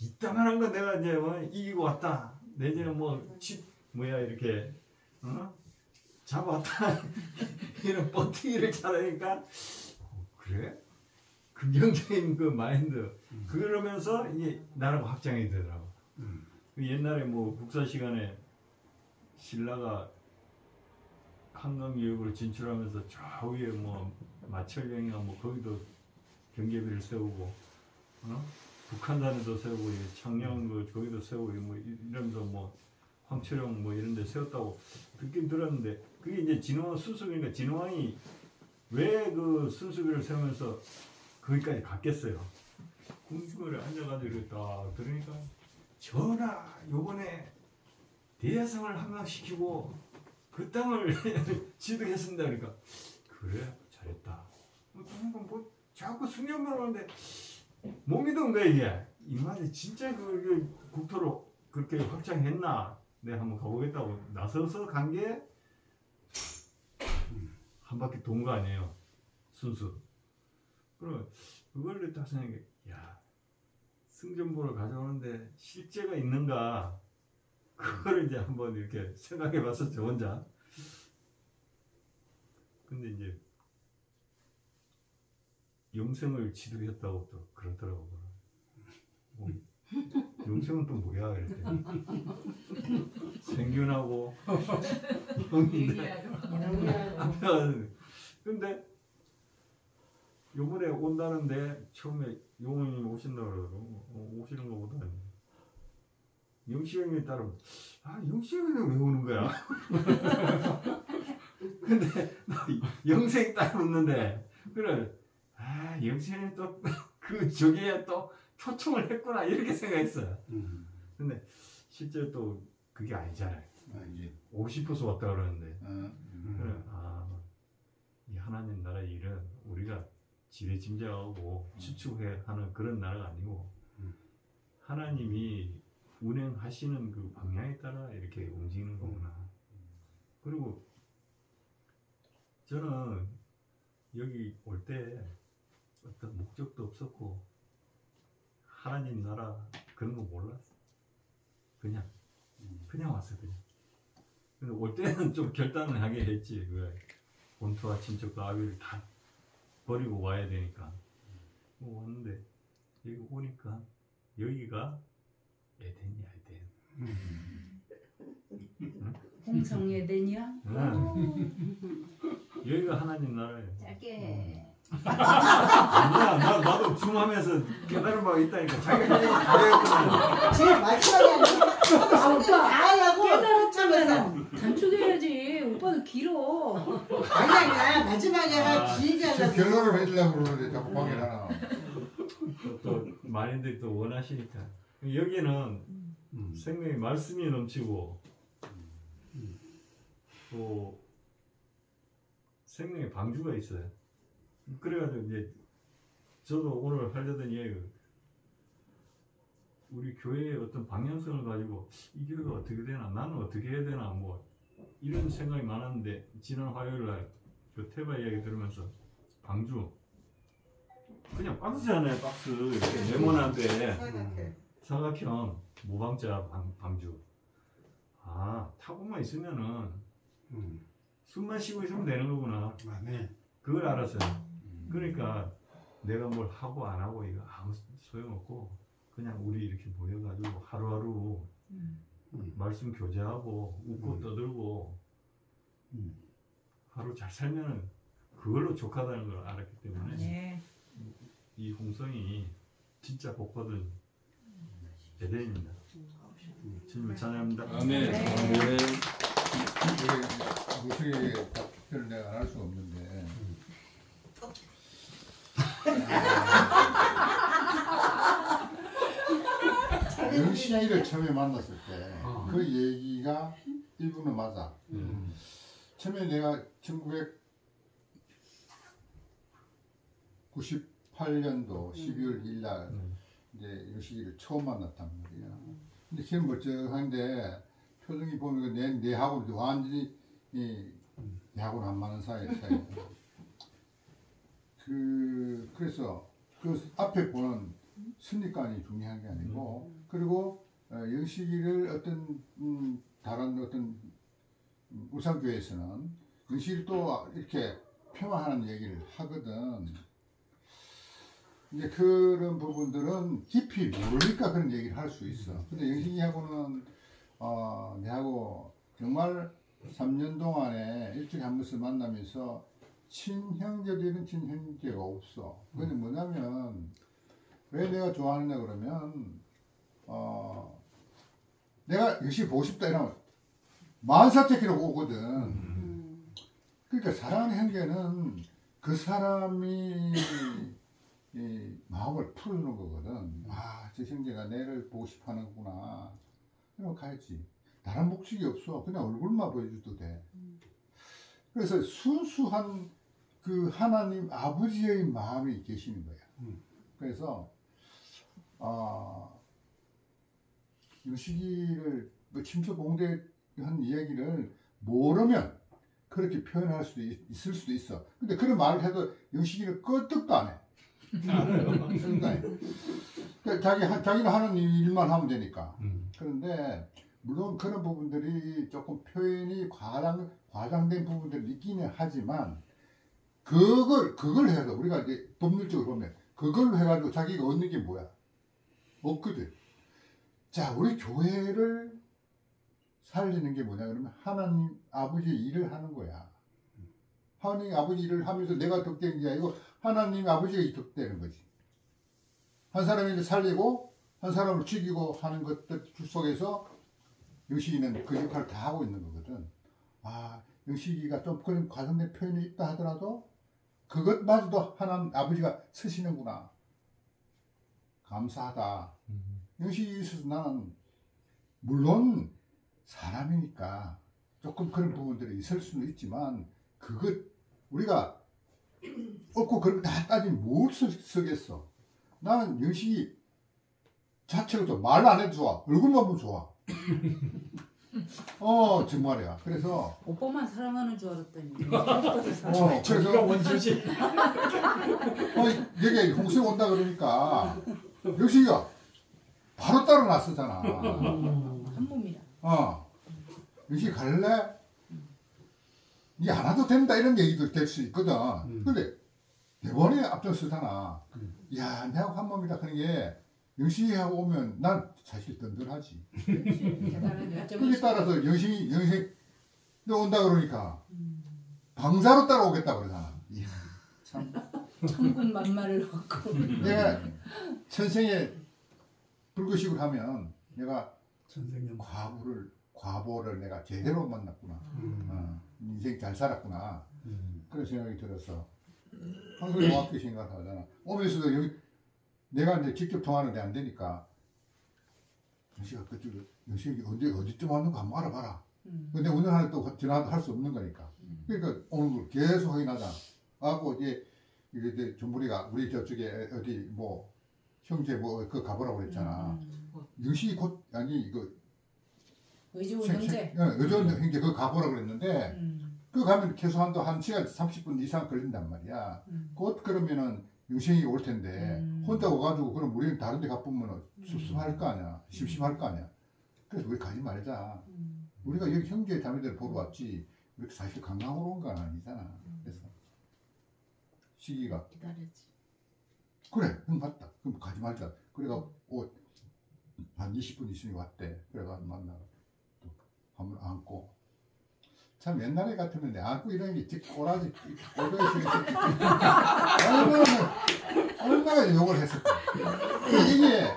이따만한 거 내가 이제 뭐 이기고 왔다 내지는 뭐 집 뭐야 이렇게 잡았다 이런 뻥튀기를 잘하니까 그래? 긍정적인 그 마인드 그러면서 이게 나라가 확장이 되더라고. 그 옛날에 뭐 국사 시간에 신라가 한강유역으로 진출하면서 저 위에 뭐 마철령이나 뭐 거기도 경계비를 세우고 북한산에도 세우고 창녕 그 거기도 세우고 뭐 이러면서 뭐 황철영 뭐 이런 데 세웠다고 듣긴 들었는데 그게 이제 진흥왕 순수비니까 진흥왕이 왜 그 순수비를 세우면서 거기까지 갔겠어요. 궁궐에 앉아가지고 딱 들으니까 전하 요번에 대야성을 함락시키고 그 땅을 취득했습니다. 그러니까 그래 잘했다. 뭐 자꾸 승려만 하는데 못 믿은 거야 이게. 이만에 진짜 그 국토로 그렇게 확장했나? 내가 한번 가보겠다고 나서서 간 게 한 바퀴 돈 거 아니에요. 순수. 그럼 그걸 딱 생각해. 야 승전보를 가져오는데 실제가 있는가? 그걸 이제 한번 이렇게 생각해 봤었죠 혼자. 근데 이제 영생을 지도했다고 또 그러더라고. 뭐, 영생은 또 뭐야 이랬더니 생균하고 형인데 근데 요번에 온다는데 처음에 용원이 오신다고 그러고 오시는 것보다 영시 형이 따로 아 영시 형이 왜 오는 거야? 근데 영생이 따로 없는데 그래 아 영시 형이 또 그 저기에 또 초청을 했구나 이렇게 생각했어요. 근데 실제 또 그게 아니잖아요. 오고 싶어서 왔다 그러는데 그래 아 이 하나님 나라의 일은 우리가 지레짐작하고 추측하는 그런 나라가 아니고 하나님이 운행하시는 그 방향에 따라 이렇게 움직이는 거구나. 그리고 저는 여기 올 때 어떤 목적도 없었고 하나님 나라 그런 거 몰랐어. 그냥 왔어 그냥. 근데 올 때는 좀 결단을 하게 했지. 그 본토와 친척과 아비를 다 버리고 와야 되니까. 왔는데 여기 오니까 여기가 에덴이야 에덴. 홍성 에덴이야? 여기가 하나님 나라예요. 짧게. 아니야, 나도 줌하면서 깨달은 바가 있다니까. 자기 할 얘기 다 했거든. 제일 마지막에 아, 오빠 다 하려고 깨달았잖아. 단축해야지. 오빠도 길어. 아니야 마지막에 길게 지금 하려고. 결론을 해주려고 그러는데 자꾸 방해를 하나. 또 많이들 또 원하시니까. 여기는 생명의 말씀이 넘치고 또 생명의 방주가 있어요. 그래가지고 이제 저도 오늘 하려던 이야기가 우리 교회의 어떤 방향성을 가지고 이 교회가 어떻게 되나, 나는 어떻게 해야 되나, 뭐 이런 생각이 많았는데 지난 화요일 날 그 테바 이야기 들으면서 방주 그냥 박스잖아요. 박스 이렇게 네모난데 사각형 무방자 방주. 아, 타고만 있으면은 숨만 쉬고 있으면 되는 거구나. 그걸 알았어요. 그러니까 내가 뭘 하고 안 하고 이거 아무 소용없고 그냥 우리 이렇게 모여가지고 하루하루 말씀 교제하고 웃고 떠들고 하루 잘 살면은 그걸로 족하다는 걸 알았기 때문에 네. 이 홍성이 진짜 복받은 에덴입니다. 주님을 찬양합니다. 아멘. 네. 무식의 답변을 내가 안 할 수가 없는데. 영식이를 처음에 만났을 때 그 얘기가 일부는 맞아. 처음에 내가 1998년도 12월 2일 날 이제 영식이를 처음 만났단 말이야. 근데 걔는 멀쩡한데 표정이 보면 내하고는 완전히 내하고는 안 맞는 사이. 그래서 그 앞에 보는 선입관이 중요한 게 아니고 그리고 영식이를 어떤 다른 어떤 울산교회에서는 영식이를 또 이렇게 폄하하는 얘기를 하거든. 이제 그런 부분들은 깊이 모르니까 그런 얘기를 할 수 있어. 근데 영식이하고는 내하고 정말 3년 동안에 일주일에 한 번씩 만나면서 친형제들은 친형제가 없어. 그게 뭐냐면 왜 내가 좋아하느냐 그러면 내가 영식이 보고 싶다 이러면 만사책기로 오거든. 그러니까 사랑하는 형제는 그 사람이 이 마음을 푸는 거거든. 아, 저 형제가 내를 보고 싶어 하는구나. 이러고 가야지. 다른 목적이 없어. 그냥 얼굴만 보여줘도 돼. 그래서 순수한 그 하나님 아버지의 마음이 계시는 거야. 그래서 영식이를 뭐 침소봉대한 이야기를 모르면 그렇게 표현할 수도 있을 수도 있어. 근데 그런 말을 해도 영식이는 끄떡도 안 해. 자기는 하는 일만 하면 되니까. 그런데 물론 그런 부분들이 조금 표현이 과장된 부분들을 있기는 하지만 그걸 해서 우리가 이제 법률적으로 보면 그걸 해가지고 자기가 얻는 게 뭐야? 없거든. 자, 우리 교회를 살리는 게 뭐냐 그러면 하나님 아버지의 일을 하는 거야. 하나님 아버지 일을 하면서 내가 덕되는 게 아니고 하나님 아버지가 덕되는 거지. 한 사람이 살리고 한 사람을 죽이고 하는 것들 속에서 영식이는 그 역할을 다 하고 있는 거거든. 아, 영식이가 좀 그런 과장된 표현이 있다 하더라도 그것마저도 하나님 아버지가 쓰시는구나. 감사하다. 영식이 있어서 나는 물론 사람이니까 조금 그런 부분들이 있을 수는 있지만 그것 우리가 없고 그렇게 다 따지면 뭘 쓰겠어. 나는 영식이 자체가 좋아. 말 안 해도 좋아. 얼굴만 보면 좋아. 정말이야. 그래서 오빠만 사랑하는 줄 알았더니. 그래서 원수지. 얘게 홍수에 온다 그러니까 영식이가 바로 따라 나서잖아. 한 몸이라. 영식이 갈래? 니 안 와도 된다 이런 얘기도 될 수 있거든. 근데 대번에 앞장서잖아. 야, 내하고 한 몸이다 하는 게 영식이하고 오면 난 사실 든든하지. 거기에 따라서 영식이 온다 그러니까 방사로 따라오겠다 그러잖아. 이야, 참. 천군 만마를 얻고. 내가 천생에 불구식을 하면 내가 과보를 내가 제대로 만났구나. 인생 잘 살았구나. 그런 생각이 들어서 항상 고맙게 생각하잖아. 오면서도 여기 내가 이제 직접 통화하는데 안 되니까 영식아 그쪽에 영식이 어디쯤 왔는 거 한번 알아봐라. 근데 운전하는 또 전화도 할 수 없는 거니까. 그러니까 오는 걸 계속 확인하자. 하고 이제 전부리가 우리 저쪽에 어디 뭐 형제 뭐 그 가보라고 그랬잖아. 영식이 곧 아니 이거 의지원 형제. 의지원 형제 그거 가보라고 그랬는데 그 가면 최소한도 1시간 30분 이상 걸린단 말이야. 곧 그러면은 영식이 올 텐데 혼자 와가지고 그럼 우리는 다른 데 가보면 섭섭할 거 아니야. 심심할 거 아니야. 그래서 우리 가지 말자. 우리가 여기 형제 자매들 보러 왔지 우리 사실 관광으로 온 건 아니잖아. 그래서 시기가 기다렸지. 그래 형 봤다. 그럼 가지 말자. 그래가 한 20분 있으니 왔대. 그래가 만나가 또 한번 안고 참 옛날에 같으면 내 안고 이런 게 꼬라지 얼마나 욕을 했을까. 이게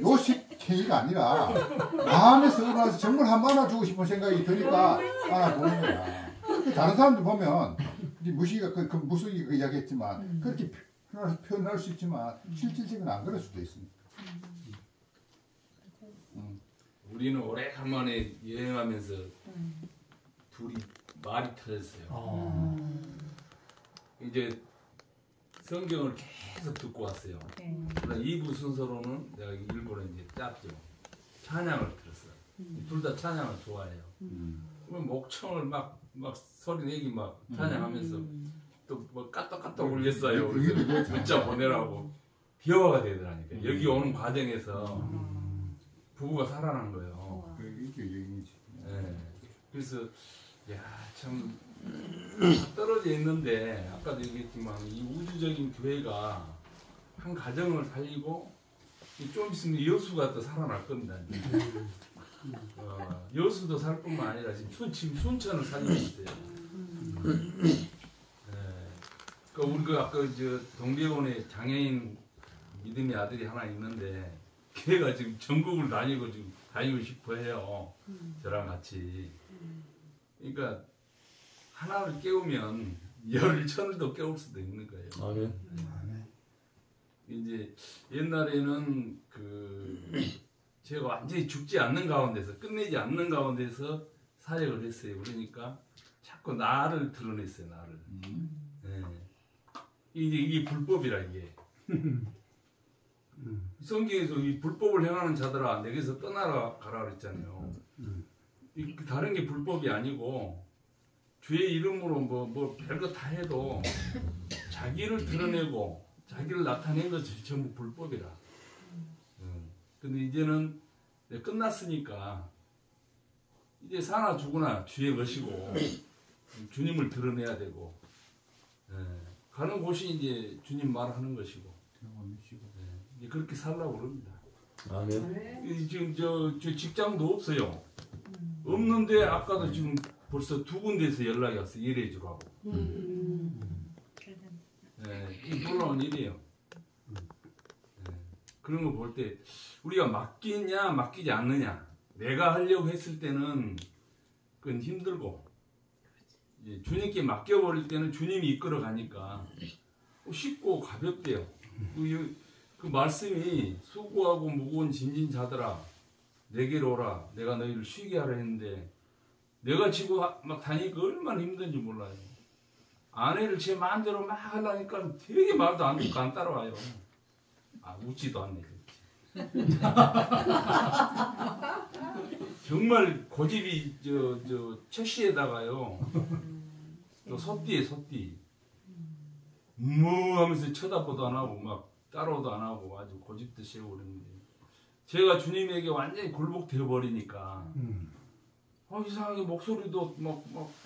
요식행위가 아니라 마음에서 일어나서 정말 한 번 안아주고 싶은 생각이 드니까 안아보는 거야. 다른 사람들 보면 무식이가 그 무식이 그 이야기했지만 그렇게 표현할 수 있지만 실질적으로 안 그럴 수도 있습니다. 우리는 오래간만에 여행하면서 둘이 말이 터졌어요. 이제 성경을 계속 듣고 왔어요. 그러나 2부 순서로는 내가 일부러 이제 짰죠. 찬양을 들었어요. 둘 다 찬양을 좋아해요. 그러면 목청을 막 소리 내기 막 찬양하면서 또 뭐 까딱까딱 울겠어요. 그래서 문자 보내라고 비화가 되더라니까. 여기 오는 과정에서 부부가 살아난 거예요. 네. 그래서 참 떨어져 있는데 아까도 얘기했지만 이 우주적인 교회가 한 가정을 살리고 좀 있으면 여수가 또 살아날 겁니다. 여수도 살 뿐만 아니라 지금 순천을 살리고 있어요. 그러니까 우리가 아까 동대원에 장애인 믿음의 아들이 하나 있는데 걔가 지금 전국을 다니고 싶어 해요. 저랑 같이. 그러니까 하나를 깨우면 열을 천을 더 깨울 수도 있는 거예요. 아멘. 이제 옛날에는 제가 완전히 죽지 않는 가운데서 끝내지 않는 가운데서 사역을 했어요. 그러니까 자꾸 나를 드러냈어요. 나를. 네. 이게 불법이라 이게. 성경에서 이 불법을 행하는 자들아 내게서 떠나라 가라 그랬잖아요. 다른 게 불법이 아니고 주의 이름으로 뭐 별거 다 해도 자기를 드러내고 자기를 나타내는 것이 전부 불법이라. 근데 이제는 끝났으니까 이제 사나 죽으나 주의 것이고 주님을 드러내야 되고 가는 곳이 이제 주님 말하는 것이고 이제 그렇게 살라고 그럽니다. 아멘. 지금 저 직장도 없어요. 없는데 아까도 지금 벌써 2군데에서 연락이 왔어요. 일해 주라고. 이 놀라운 일이에요. 그런 거 볼 때 우리가 맡기냐 맡기지 않느냐 내가 하려고 했을 때는 그건 힘들고 주님께 맡겨버릴 때는 주님이 이끌어 가니까 쉽고 가볍대요. 그 말씀이 수고하고 무거운 짐진 자들아 내게로 오라 내가 너희를 쉬게 하라 했는데 내가 지고 막 다니니까 얼마나 힘든지 몰라요. 아내를 제 마음대로 막 하려니까 되게 말도 안 듣고 안 따라와요. 웃지도 않네. 정말 고집이 저 채시에다가요. 또 소띠에 소띠. 하면서 쳐다보도 안 하고 막 따라오도 안 하고 아주 고집도 세우고 그러는데 제가 주님에게 완전히 굴복되어 버리니까 이상하게 목소리도 막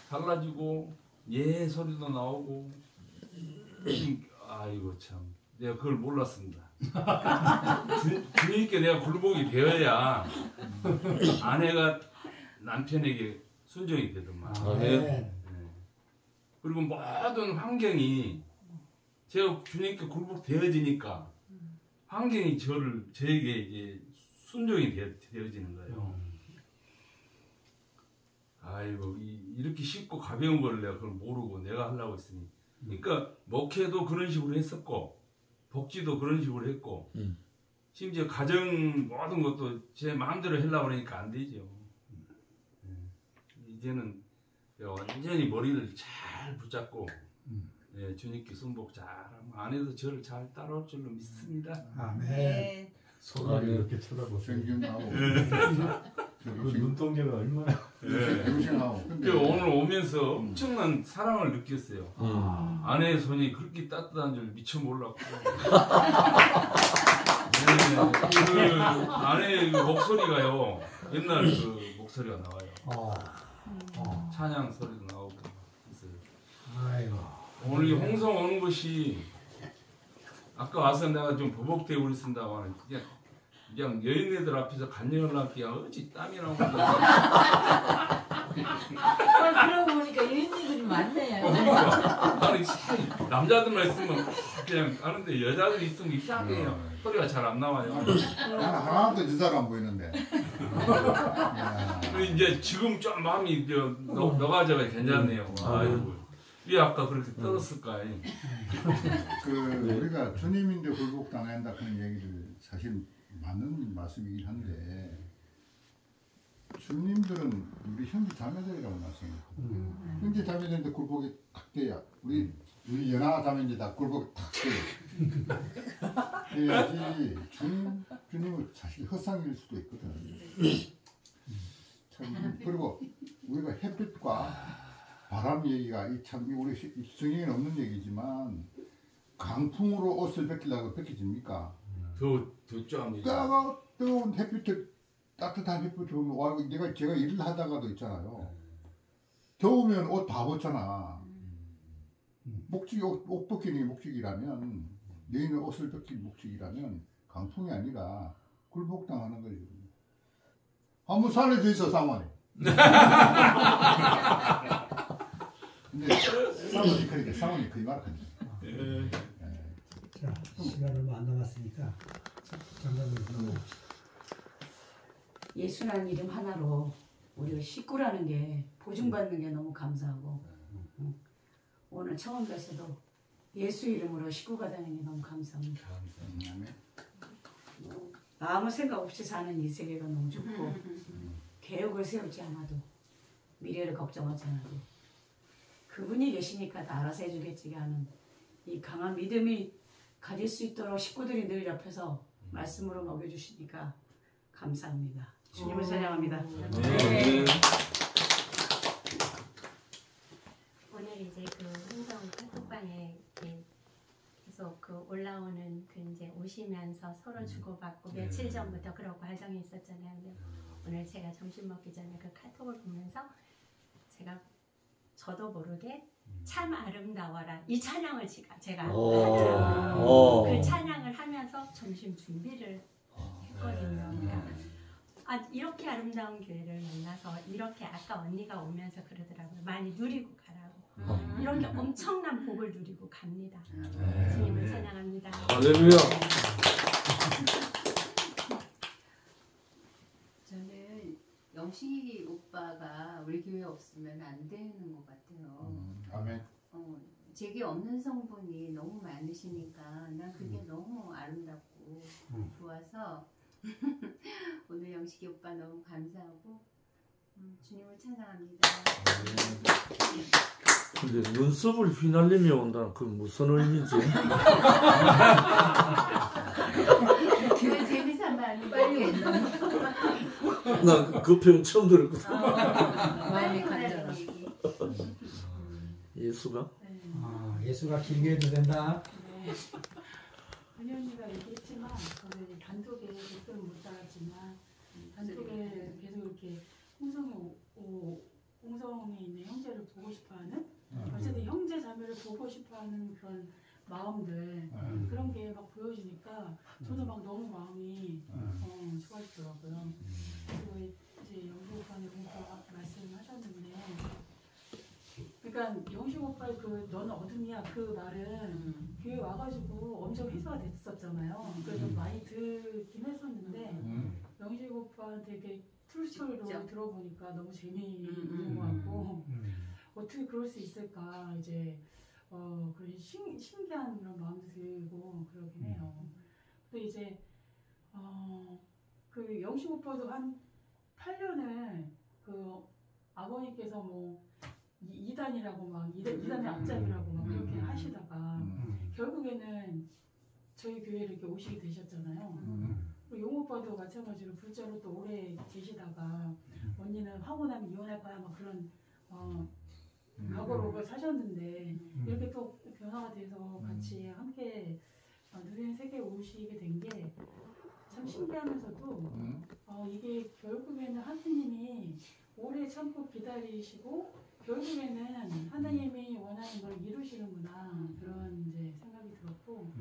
달라지고 예 소리도 나오고 아이고 참 내가 그걸 몰랐습니다. 주님께 내가 굴복이 되어야 아내가 남편에게 순종이 되더만. 네. 그리고 모든 환경이 제가 주님께 굴복되어지니까 환경이 저에게 이제 순종이 되어지는 거예요. 아이고 이렇게 쉽고 가벼운 걸 내가 그걸 모르고 내가 하려고 했으니 그러니까 목회도 그런 식으로 했었고 복지도 그런 식으로 했고 심지어 가정 모든 것도 제 마음대로 하려고 하니까 안 되죠. 이제는 완전히 머리를 잘 붙잡고 주님께 순복 잘하면 아내도 저를 잘 따라올 줄로 믿습니다. 아멘. 소감이 이렇게 쳐다보세요. 생균하고 그 눈동자가 얼마나. 생균하고. 근데 오늘 오면서 엄청난 사랑을 느꼈어요. 아내의 손이 그렇게 따뜻한 줄 미처 몰랐고. 그 아내의 그 목소리가요. 옛날 그 목소리가 나와요. 찬양 소리도 나오고. 아이고. 오늘 이 홍성 오는 것이 아까 와서 내가 좀 버벅대고 그랬습니다만 그냥 여인네들 앞에서 간증을 하기야 어찌 땀이 나오고. 그러고 보니까 여인들이 많네요. 아니 남자들만 있으면 그냥 하는데 여자들 있으면 이상해요. 소리가 잘 안 나와요. 하나도 지사가 안 보이는데. 이제 지금 좀 마음이 너가져가 괜찮네요. 아이고. 왜 아까 그렇게 떨었을까? 우리가 주님인데 굴복 당한다 그런 얘기를 사실 맞는 말씀이긴 한데 주님들은 우리 형제 자매들이라고 말씀해요. 형제 자매들인데 굴복이 탁 돼야 우리 연하 자매인데 다 굴복이 탁 돼요. 그래야지 주님은 사실 허상일 수도 있거든. 참 그리고 우리가 햇빛과 바람 얘기가 참 우리 성경에는 없는 얘기지만 강풍으로 옷을 벗기려고 벗겨집니까? 더 쪄합니다. 뜨거운 햇빛에 따뜻한 햇빛 오면 와 제가 일을 하다가도 있잖아요. 더우면 옷 다 벗잖아. 목적이 옷 벗기는 게 목적이라면 너희는 옷을 벗긴 목적이라면 강풍이 아니라 굴복당하는 거예요. 한번 산에 져 있어 상원에. 근데 상원이 그러니까 상원이 그 말하거든요. 자, 시간 얼마 안 남았으니까 장관님 들어봅시다. 예수라는 이름 하나로 우리가 식구라는 게 보증받는 게 너무 감사하고 오늘 처음 뵈서도 예수 이름으로 식구가 되는 게 너무 감사합니다. 아무 생각 없이 사는 이 세계가 너무 좋고 계획을 세우지 않아도 미래를 걱정하지 않아도 그분이 계시니까 다 알아서 해주겠지 하는 이 강한 믿음이 가질 수 있도록 식구들이 늘 옆에서 말씀으로 먹여주시니까 감사합니다. 주님을 찬양합니다. 네. 오늘 이제 그 홍성 카톡방에 계속 그 올라오는 그 이제 오시면서 서로 주고받고 며칠 전부터 그런 과정이 있었잖아요. 근데 오늘 제가 점심 먹기 전에 그 카톡을 보면서 저도 모르게 참 아름다워라 이 찬양을 제가 하더라고요. 그 찬양을 하면서 점심 준비를 했거든요. 그러니까 이렇게 아름다운 교회를 만나서 이렇게 아까 언니가 오면서 그러더라고요. 많이 누리고 가라고. 이렇게 엄청난 복을 누리고 갑니다. 주님을 찬양합니다. 할렐루야. 저는 영식이 오빠가 우리 교회 없으면 안 되는 것 같아요. 아멘. 제게 없는 성분이 너무 많으시니까 난 그게 너무 아름답고 좋아서 오늘 영식이 오빠 너무 감사하고 주님을 찬양합니다. 근데 눈썹을 휘날리며 온다. 그 무슨 의미지? 교회 재미삼아 하는 빨리 온다. 나 그 표현 처음 들었거든. 마음이 간절한 예수가? 예수가 길게 해도 된다. 네. 은희 언니가 얘기했지만 저는 단독에 댓글은 못 달았지만 단독에 계속 이렇게 홍성에 있는 형제를 보고 싶어하는 어쨌든 형제 자매를 보고 싶어하는 그런 마음들 그런 게 막 보여지니까 저도 막 너무 마음이 좋아지더라고요. 그리고 이제 영식 오빠는 그러니까 말씀하셨는데, 그러니까 영식 오빠의 그 너는 어둠이야 그 말은 교회 와가지고 엄청 회자가 됐었잖아요. 그래서 많이 듣긴 했었는데 영식 오빠한테 이렇게 풀스토리로 들어보니까 너무 재미있는 것 같고 어떻게 그럴 수 있을까 이제 그런 신기한 그런 마음도 들고 그러긴 해요. 근데 이제 그 영식 오빠도 한 8년을 그 아버님께서 뭐 이단이라고 막 이단의 앞잡이라고 막 그렇게 하시다가 결국에는 저희 교회를 이렇게 오시게 되셨잖아요. 용 오빠도 마찬가지로 불자로 또 오래 계시다가 언니는 하고 나면 이혼할 거야 막 그런 과거로 사셨는데 이렇게 또 변화가 돼서 같이 함께 누리는 세계에 오시게 된 게 참 신기하면서도 이게 결국에는 하느님이 오래 참고 기다리시고 결국에는 하나님이 원하는 걸 이루시는구나 그런 이제 생각이 들었고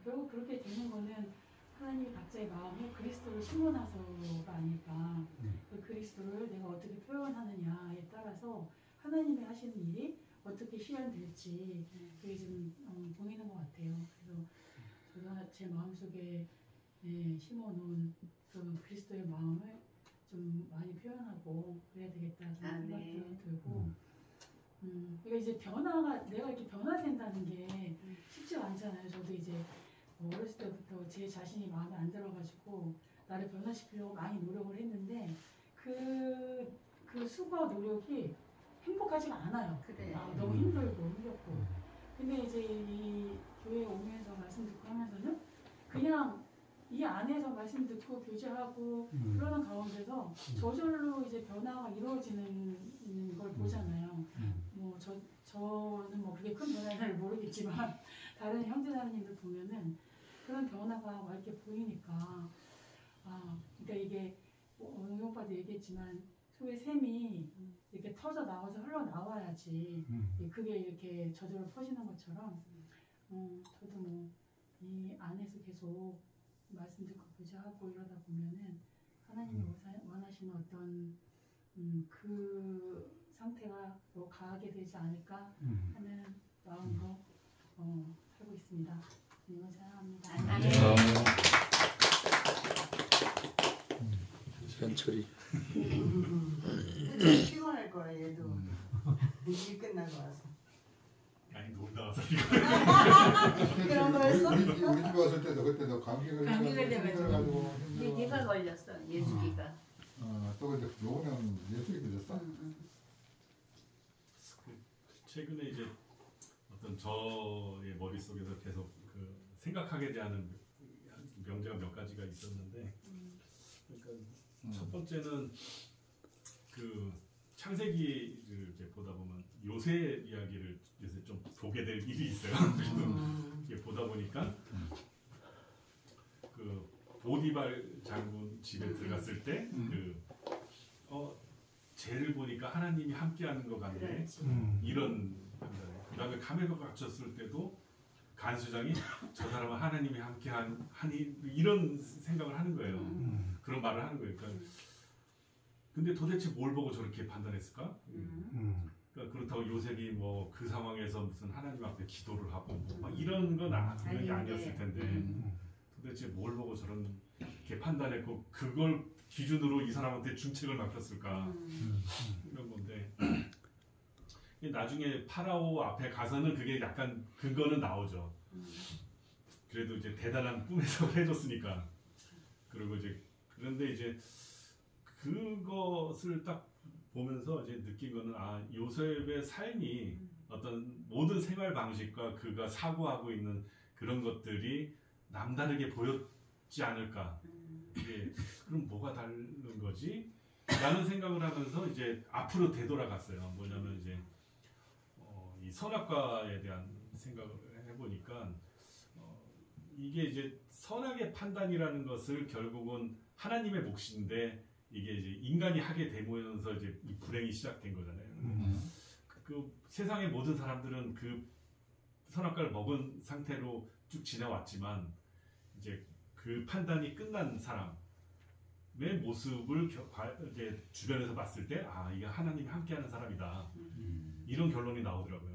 결국 그렇게 되는 거는 하나님이 각자의 마음에 그리스도를 심어 나서가 아닐까. 그 그리스도를 내가 어떻게 표현하느냐에 따라서 하나님이 하시는 일이 어떻게 실현될지 그게 좀 보이는 것 같아요. 그래서 저도 제 마음속에 심어놓은 그 그리스도의 마음을 좀 많이 표현하고 그래야 되겠다 그런 생각도 들고 그러니까 이제 변화가 내가 이렇게 변화된다는 게 쉽지가 않잖아요. 저도 이제 어렸을 때부터 제 자신이 마음에 안 들어가지고 나를 변화시키려고 많이 노력을 했는데 그 수고와 노력이 행복하지가 않아요. 그래. 너무 힘들고 힘겹고. 근데 이제 이 교회에 오면서 말씀 듣고 하면서는 그냥 이 안에서 말씀 듣고 교제하고 그러는 가운데서 저절로 이제 변화가 이루어지는 걸 보잖아요. 뭐 저는 뭐 그게 큰 변화를 모르겠지만 다른 형제자매님들 보면은 그런 변화가 막 이렇게 보이니까 그러니까 이게 오늘 오빠도 얘기했지만 속에 샘이 이렇게 터져 나와서 흘러 나와야지 그게 이렇게 저절로 퍼지는 것처럼 저도 뭐 이 안에서 계속 말씀 듣고 교제하고 이러다 보면은 하나님이 원하시는 어떤 그 상태가 더 가하게 되지 않을까 하는 마음으로 살고 있습니다. 주님을 사랑합니다. 현철이. 피곤할 거야 얘도. 일 끝나고 와서. 아니 놀다 와서 그런 거였어? 우리 집 왔을 때도 그때 너 감기 걸려가지고 얘가 걸렸어. 예수기가. 또 이제 요거는 예수기 걸렸어? 최근에 이제 어떤 저의 머릿속에서 계속 그 생각하게 되는 명제가 몇 가지가 있었는데 그러니까 첫 번째는 그 창세기를 이렇게 보다 보면 요새 이야기를 요새 좀 보게 될 일이 있어요. 이렇게 보다 보니까 그 보디발 장군 집에 들어갔을 때 쟤를 보니까 하나님이 함께하는 것 같네. 이런 판단이에요. 그다음에 감옥에 갇혔을 때도 간수장이 저 사람은 하나님이 함께하니 이런 생각을 하는 거예요. 그런 말을 하는 거예요. 그러니까 근데 도대체 뭘 보고 저렇게 판단했을까? 그러니까 그렇다고 요셉이 뭐 그 상황에서 무슨 하나님 앞에 기도를 하고 뭐 막 이런 건 분명히 아니었을 텐데 도대체 뭘 보고 저렇게 판단했고 그걸 기준으로 이 사람한테 중책을 맡겼을까? 이런 건데 나중에 파라오 앞에 가서는 그게 약간 근거는 나오죠. 그래도 이제 대단한 꿈에서 해줬으니까. 그리고 이제 그런데 이제 그것을 딱 보면서 이제 느낀 거는 아 요셉의 삶이 어떤 모든 생활 방식과 그가 사고하고 있는 그런 것들이 남다르게 보였지 않을까. 이게 그럼 뭐가 다른 거지? 라는 생각을 하면서 이제 앞으로 되돌아갔어요. 뭐냐면 이제 이 선악과에 대한 생각을 해보니까 이게 이제 선악의 판단이라는 것을 결국은 하나님의 몫인데 이게 이제 인간이 하게 되면서 이제 이 불행이 시작된 거잖아요. 그 세상의 모든 사람들은 그 선악과를 먹은 상태로 쭉 지나왔지만 이제 그 판단이 끝난 사람의 모습을 이제 주변에서 봤을 때 아 이게 하나님이 함께하는 사람이다 이런 결론이 나오더라고요.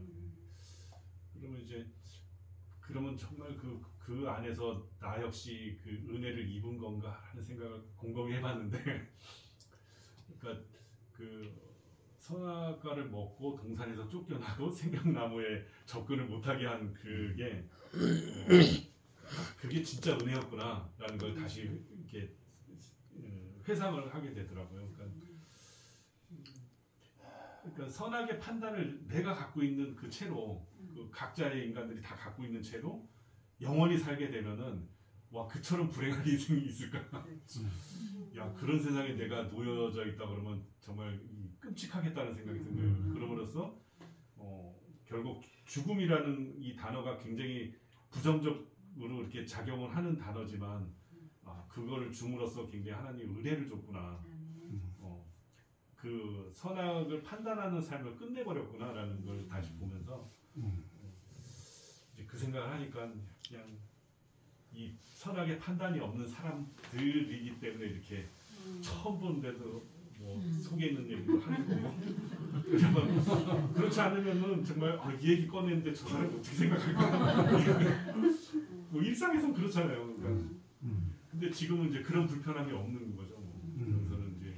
그러면 정말 그 안에서 나 역시 그 은혜를 입은 건가 하는 생각을 곰곰이 해봤는데 그러니까 그 선악과를 먹고 동산에서 쫓겨나고 생명나무에 접근을 못하게 한 그게 진짜 은혜였구나라는 걸 다시 이렇게 회상을 하게 되더라고요. 그러니까 선악의 판단을 내가 갖고 있는 그 채로 그 각자의 인간들이 다 갖고 있는 채로 영원히 살게 되면은 와 그처럼 불행한 인생이 있을까? 야 그런 세상에 내가 놓여져 있다 그러면 정말 끔찍하겠다는 생각이 든 거예요. 그럼으로써 결국 죽음이라는 이 단어가 굉장히 부정적으로 이렇게 작용을 하는 단어지만 그거를 줌으로써 굉장히 하나님이 은혜를 줬구나. 그 선악을 판단하는 삶을 끝내버렸구나라는 걸 다시 보면서 이제 그 생각을 하니까 그냥 이 선악의 판단이 없는 사람들이기 때문에 이렇게 처음 보는데도 뭐 속에 있는 얘기도 하는 거고 그렇지 않으면은 정말 이 얘기 꺼냈는데 저 사람이 어떻게 생각할까 뭐 일상에선 그렇잖아요. 그러니까 근데 지금은 이제 그런 불편함이 없는 거죠. 그래서는 이제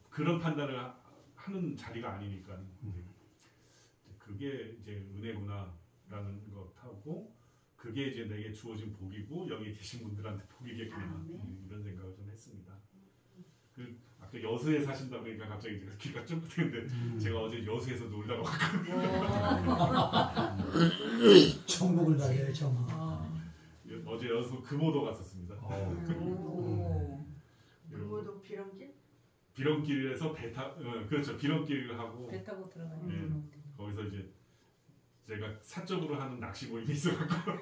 그런 판단을 하는 자리가 아니니까 그게 이제 은혜구나라는 것하고 그게 이제 내게 주어진 복이고 여기 계신 분들한테 복이겠구나 이런 생각을 좀 했습니다. 아까 여수에 사신다고 하니까 갑자기 제가 귀가 쫑긋했는데 제가 어제 여수에서 놀다가 왔거든요. 천국을 가게 천국. 어제 여수 금오도 갔었습니다. 금오도 비렁길? 비렁길에서 그렇죠. 비렁길 하고 배 타고 들어가요. 네, 거기서 이제 제가 사적으로 하는 낚시 모임이 있어갖고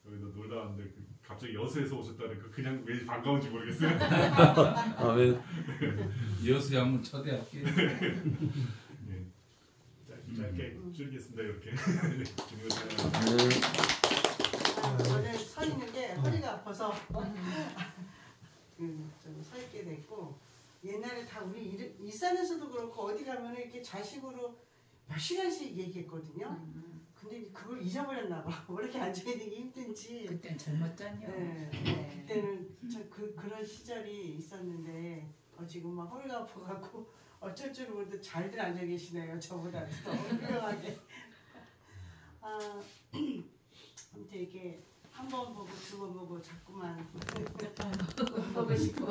거기서 놀다 왔는데 갑자기 여수에서 오셨다니까 그냥 왜 반가운지 모르겠어요. 여수에 한번 초대할게요. 네. 짧게 줄이겠습니다. 이렇게. 저는 서 있는 게 허리가 아파서 좀 서 있게 됐고 옛날에 다 우리 일산에서도 그렇고 어디 가면 이렇게 자식으로 몇 시간씩 얘기했거든요. 근데 그걸 잊어버렸나 봐. 왜 이렇게 앉아있는 게 힘든지. 그때는 젊었잖요. 네. 그때는 그런 시절이 있었는데 지금 막 허리가 아파갖고 어쩔 줄 모르게 잘들 앉아 계시네요. 저보다 더 훌륭하게. 아무튼 이렇게 한 번 보고 두 번 보고 자꾸만 보고 싶고.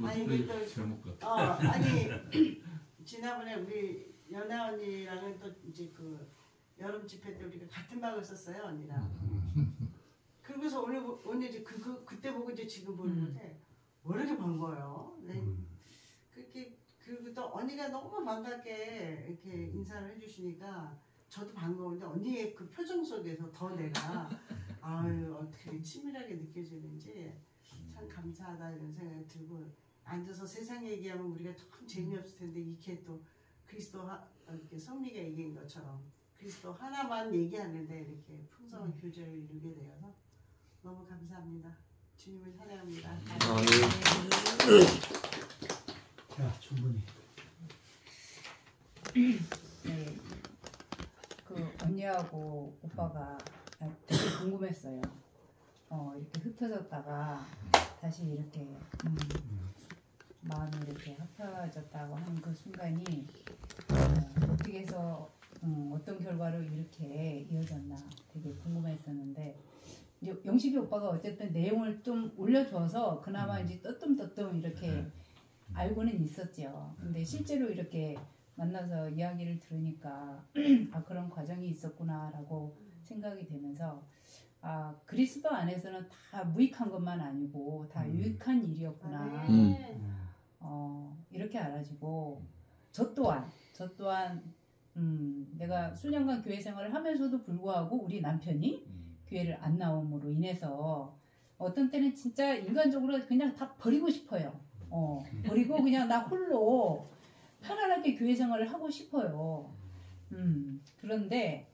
아니 지난번에 우리 연아 언니랑은 또 이제 그 여름 집회 때 우리가 같은 방을 썼어요 언니랑. 그러면서 오늘 이제 그때 보고 이제 지금 보는데 왜 이렇게 반가워요? 네. 그리고 또 언니가 너무 반갑게 이렇게 인사를 해주시니까 저도 반가운데 언니의 그 표정 속에서 더 내가 아유 어떻게 친밀하게 느껴지는지 참 감사하다 이런 생각이 들고 앉아서 세상 얘기하면 우리가 참 재미없을 텐데 이렇게 또 그리스도 이렇게 성미가 얘기한 것처럼 그리스도 하나만 얘기하는데 이렇게 풍성한 교제를 이루게 되어서 너무 감사합니다. 주님을 사랑합니다. 자, 충분히. 네, 그 언니하고 오빠가 되게 궁금했어요. 이렇게 흩어졌다가 다시 이렇게 마음이 이렇게 합쳐졌다고 하는 그 순간이 어떻게 해서 어떤 결과로 이렇게 이어졌나 되게 궁금했었는데 이제 영식이 오빠가 어쨌든 내용을 좀 올려줘서 그나마 이제 뜨뜸뜨뜸 이렇게 알고는 있었죠. 근데 실제로 이렇게 만나서 이야기를 들으니까 아 그런 과정이 있었구나라고 생각이 되면서 아 그리스도 안에서는 다 무익한 것만 아니고 다 유익한 일이었구나. 이렇게 알아지고 저 또한 내가 수년간 교회 생활을 하면서도 불구하고 우리 남편이 교회를 안 나옴으로 인해서 어떤 때는 진짜 인간적으로 그냥 다 버리고 싶어요. 버리고 그냥 나 홀로 편안하게 교회 생활을 하고 싶어요. 그런데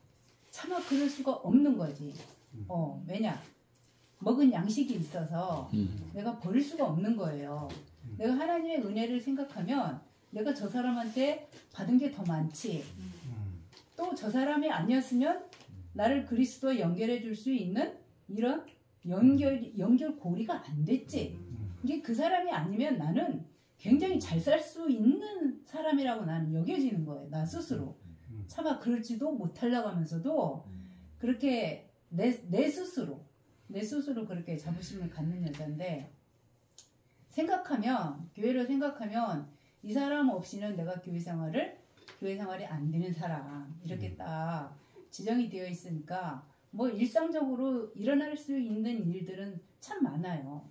차마 그럴 수가 없는 거지. 왜냐? 먹은 양식이 있어서 내가 버릴 수가 없는 거예요. 내가 하나님의 은혜를 생각하면 내가 저 사람한테 받은 게 더 많지. 또 저 사람이 아니었으면 나를 그리스도와 연결해 줄 수 있는 이런 연결고리가 안 됐지. 이게 그 사람이 아니면 나는 굉장히 잘 살 수 있는 사람이라고 나는 여겨지는 거예요. 나 스스로. 차마 그럴지도 못하려고 하면서도 그렇게 내 스스로 그렇게 자부심을 갖는 여자인데 교회를 생각하면 이 사람 없이는 내가 교회 생활이 안 되는 사람 이렇게 딱 지정이 되어 있으니까 뭐 일상적으로 일어날 수 있는 일들은 참 많아요.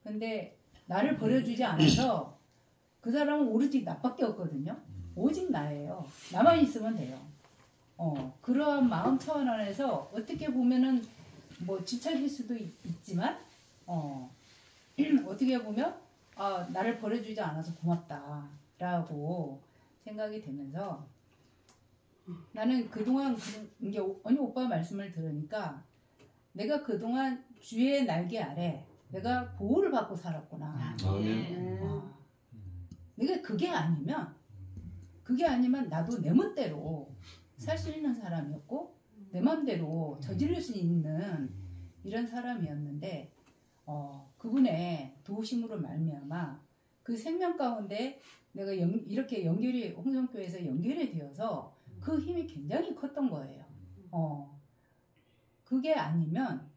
근데 나를 버려주지 않아서 그 사람은 오로지 나밖에 없거든요. 오직 나예요. 나만 있으면 돼요. 그러한 마음 차원 안에서 어떻게 보면은 뭐 집착일 수도 있지만 어떻게 보면 나를 버려주지 않아서 고맙다라고 생각이 되면서 나는 그동안 이게 언니 오빠 말씀을 들으니까 내가 그동안 주의 날개 아래 내가 보호를 받고 살았구나. 내가 그게 아니면 나도 내 멋대로 살 수 있는 사람이었고 내 맘대로 저지를 수 있는 이런 사람이었는데 그분의 도우심으로 말미암아 그 생명 가운데 내가 이렇게 홍성교회에서 연결이 되어서 그 힘이 굉장히 컸던 거예요. 그게 아니면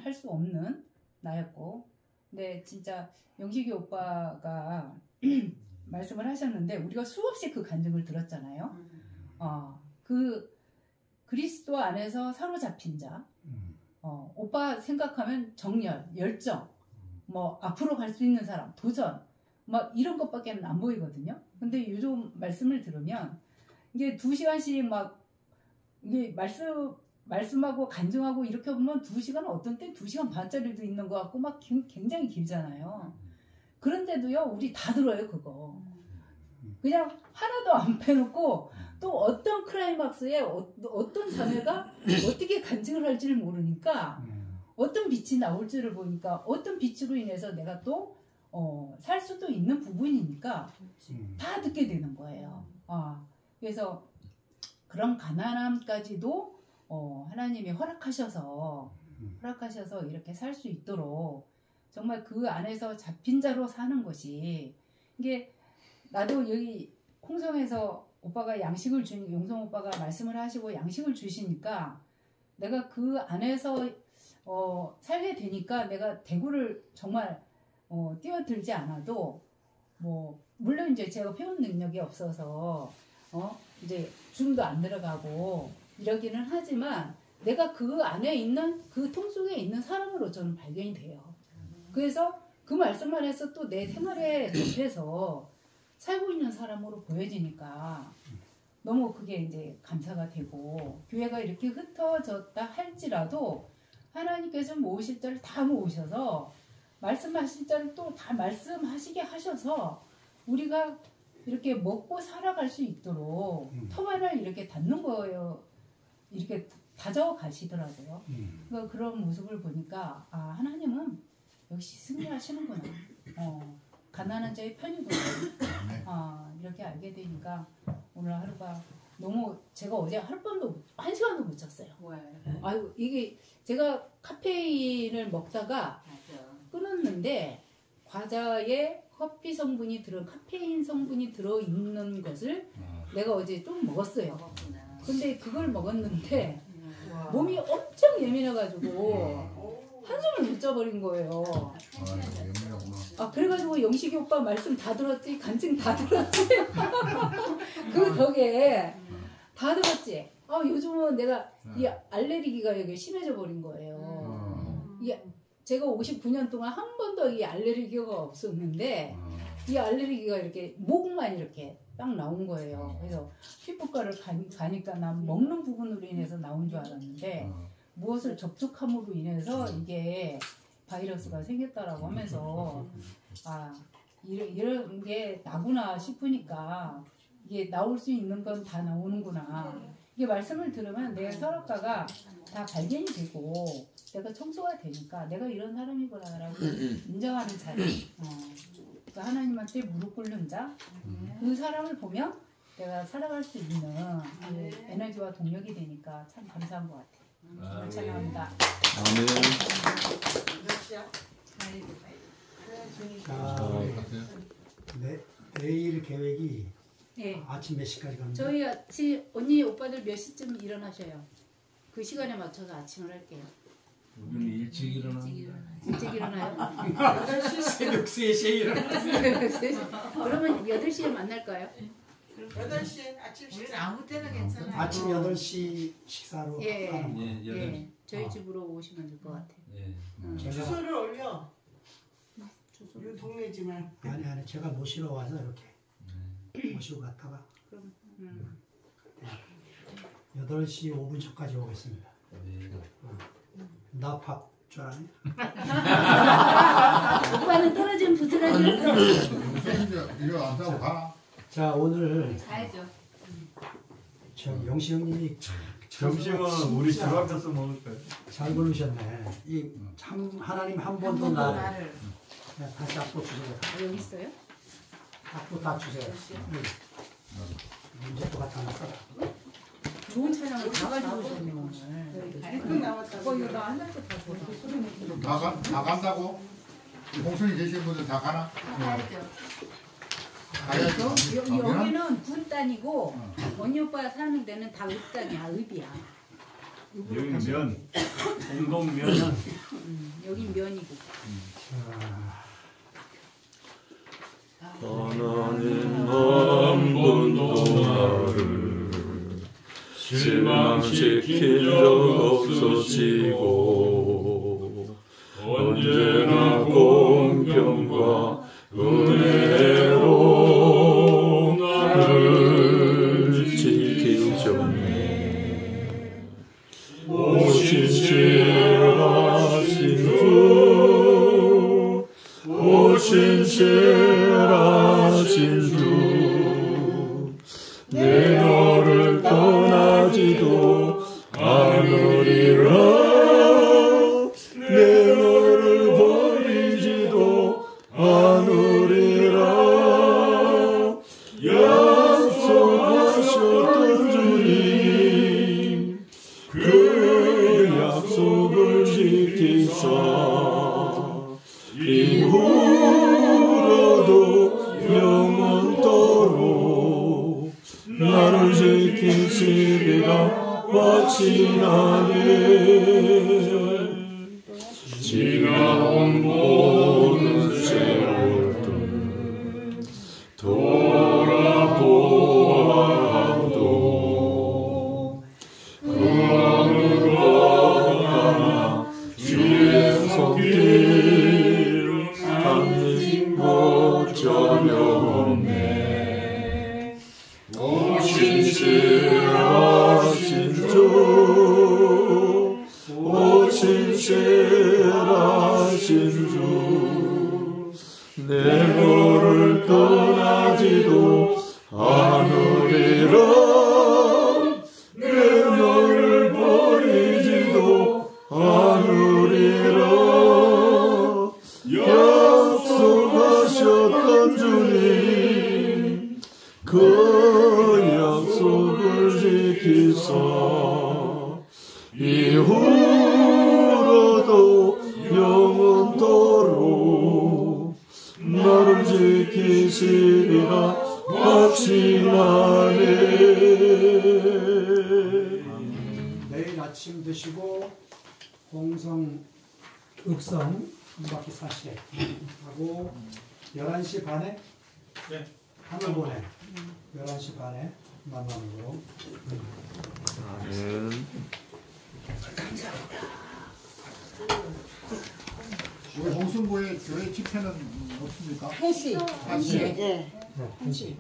할 수 없는 나였고 근데 진짜 영식이 오빠가 말씀을 하셨는데 우리가 수없이 그 간증을 들었잖아요. 그 그리스도 안에서 사로잡힌 자 오빠 생각하면 정열, 열정 뭐 앞으로 갈 수 있는 사람, 도전 막 이런 것밖에 안 보이거든요. 근데 요즘 말씀을 들으면 이게 2시간씩 막 이게 말씀하고 간증하고 이렇게 보면 2시간 어떤 때 2시간 반짜리도 있는 것 같고 막 굉장히 길잖아요. 그런데도요 우리 다 들어요 그거. 그냥 하나도 안 빼놓고 또 어떤 클라이막스에 어떤 자매가 어떻게 간증을 할지를 모르니까 어떤 빛이 나올지를 보니까 어떤 빛으로 인해서 내가 또 살 수도 있는 부분이니까 다 듣게 되는 거예요. 그래서 그런 가난함까지도 하나님이 허락하셔서 이렇게 살 수 있도록 정말 그 안에서 잡힌 자로 사는 것이 이게 나도 여기 홍성에서 오빠가 양식을 용성 오빠가 말씀을 하시고 양식을 주시니까 내가 그 안에서 살게 되니까 내가 대구를 정말 뛰어들지 않아도 뭐 물론 이제 제가 표현 능력이 없어서 이제 줌도 안 들어가고 이러기는 하지만 내가 그 안에 있는 그 통 속에 있는 사람으로 저는 발견이 돼요. 그래서 그 말씀만 해서 또 내 생활에 접해서 살고 있는 사람으로 보여지니까 너무 그게 이제 감사가 되고 교회가 이렇게 흩어졌다 할지라도 하나님께서 모으실 자를 다 모으셔서 말씀하실 자를 또 다 말씀하시게 하셔서 우리가 이렇게 먹고 살아갈 수 있도록 텀 하나를 이렇게 닫는 거예요. 이렇게 다져 가시더라고요. 그러니까 그런 모습을 보니까 하나님은 역시 승리하시는구나. 가난한 자의 편이구나. 이렇게 알게 되니까 오늘 하루가 너무 제가 어제 하룻밤도 1시간도 못 잤어요. 아이고 이게 제가 카페인을 먹다가 끊었는데 과자에 커피 성분이 카페인 성분이 들어있는 것을 내가 어제 좀 먹었어요. 근데 그걸 먹었는데 몸이 엄청 예민해가지고 한숨을 못 자버린 거예요. 그래가지고 영식이 오빠 말씀 다 들었지? 간증 다 들었지? 그 덕에 다 들었지? 요즘은 내가 이 알레르기가 여기 심해져 버린 거예요. 이게 제가 59년 동안 한 번도 이 알레르기가 없었는데 이 알레르기가 이렇게 목만 이렇게 딱 나온 거예요. 그래서 피부과를 가니까 난 먹는 부분으로 인해서 나온 줄 알았는데 무엇을 접촉함으로 인해서 이게 바이러스가 생겼다라고 하면서 이런 게 나구나 싶으니까 이게 나올 수 있는 건 다 나오는구나. 이게 말씀을 들으면 내 서랍가가 다 발견이 되고 내가 청소가 되니까 내가 이런 사람이구나라고 인정하는 자리. 그러니까 하나님한테 무릎 꿇는 자. 그 사람을 보면 내가 살아갈 수 있는 그 에너지와 동력이 되니까 참 감사한 것 같아요. 찬양합니다. 아멘. 내일 계획이 아침 몇 시까지 갑니까? 저희 아침 언니 오빠들 몇 시쯤 일어나셔요? 그 시간에 맞춰서 아침을 할게요. 우리는 일찍 일어납니다. 일찍 일어나요? 새벽 3시에 일어나요. 그러면 8시에 만날까요? 8시에 아침 식사 아무 때나 괜찮아요. 아침 8시 식사로 저희 집으로 오시면 될 것 같아요. 주소를 올려. 이 동네지만. 아니 제가 모시러 와서 이렇게 모시고 갔다가 그럼 8시 5분 전까지 오겠습니다. 나 밥 줄 아네? 오빠는 떨어진 부스러기. 이거 안 사고 가. 자 오늘 가야죠. 저 영시 형님이 점심은 우리 집 앞에서 먹을 거예요. 잘 고르셨네. 이 참 하나님 한 번도 나를 다시 악보 주세요. 여기 있어요? 악보 다 주세요. 문제 또 갖다 놨어. 좋은 차량을 다 가지고 오셨네 오늘. 이거 나안 날 때 다 줘. 다 간다고? 공순이 계신 분들 다 가나? 가야죠. 가야죠. 여기는 군단이고 언니 오빠 사는 데는 다 읍단이야. 읍이야. 여기 면, 공동면은 여긴 면이고. 하나님 한 번도 나를 실망시킨 적 없으시고 언제나 공평과 은혜로 나를 지키셨네. 오신실하신 주, 오신실하신 주, 내 너를 떠나지도 않으리라. 내 너를 버리지도 않으리라. 약속하셨던 주님, 그 약속을 지키사 이후로도 영원토록 나를 지키시리라 확신하네. 지나온 모든 세월들 돌아보아도 그 어느 것 하나 주의 손길 당신 것 전혀 없네. 오신실하신 주, 오신실하신 주, 내 너를 떠나지도 않으리라. 내 너를 버리지도 않으리라. 약속하셨던 주님, 그 약속을 지키사 이후로도 영원토록 나를 지키시리라 확신하네. 내일 아침 드시고 홍성 읍성 한 바퀴 사시게 하고 11시 반에 네. 한꺼번에 11시 반에 만나는 거로. 우리 홍순부의 교회 집회는 없습니까? 1시. 1시. 예. 1시.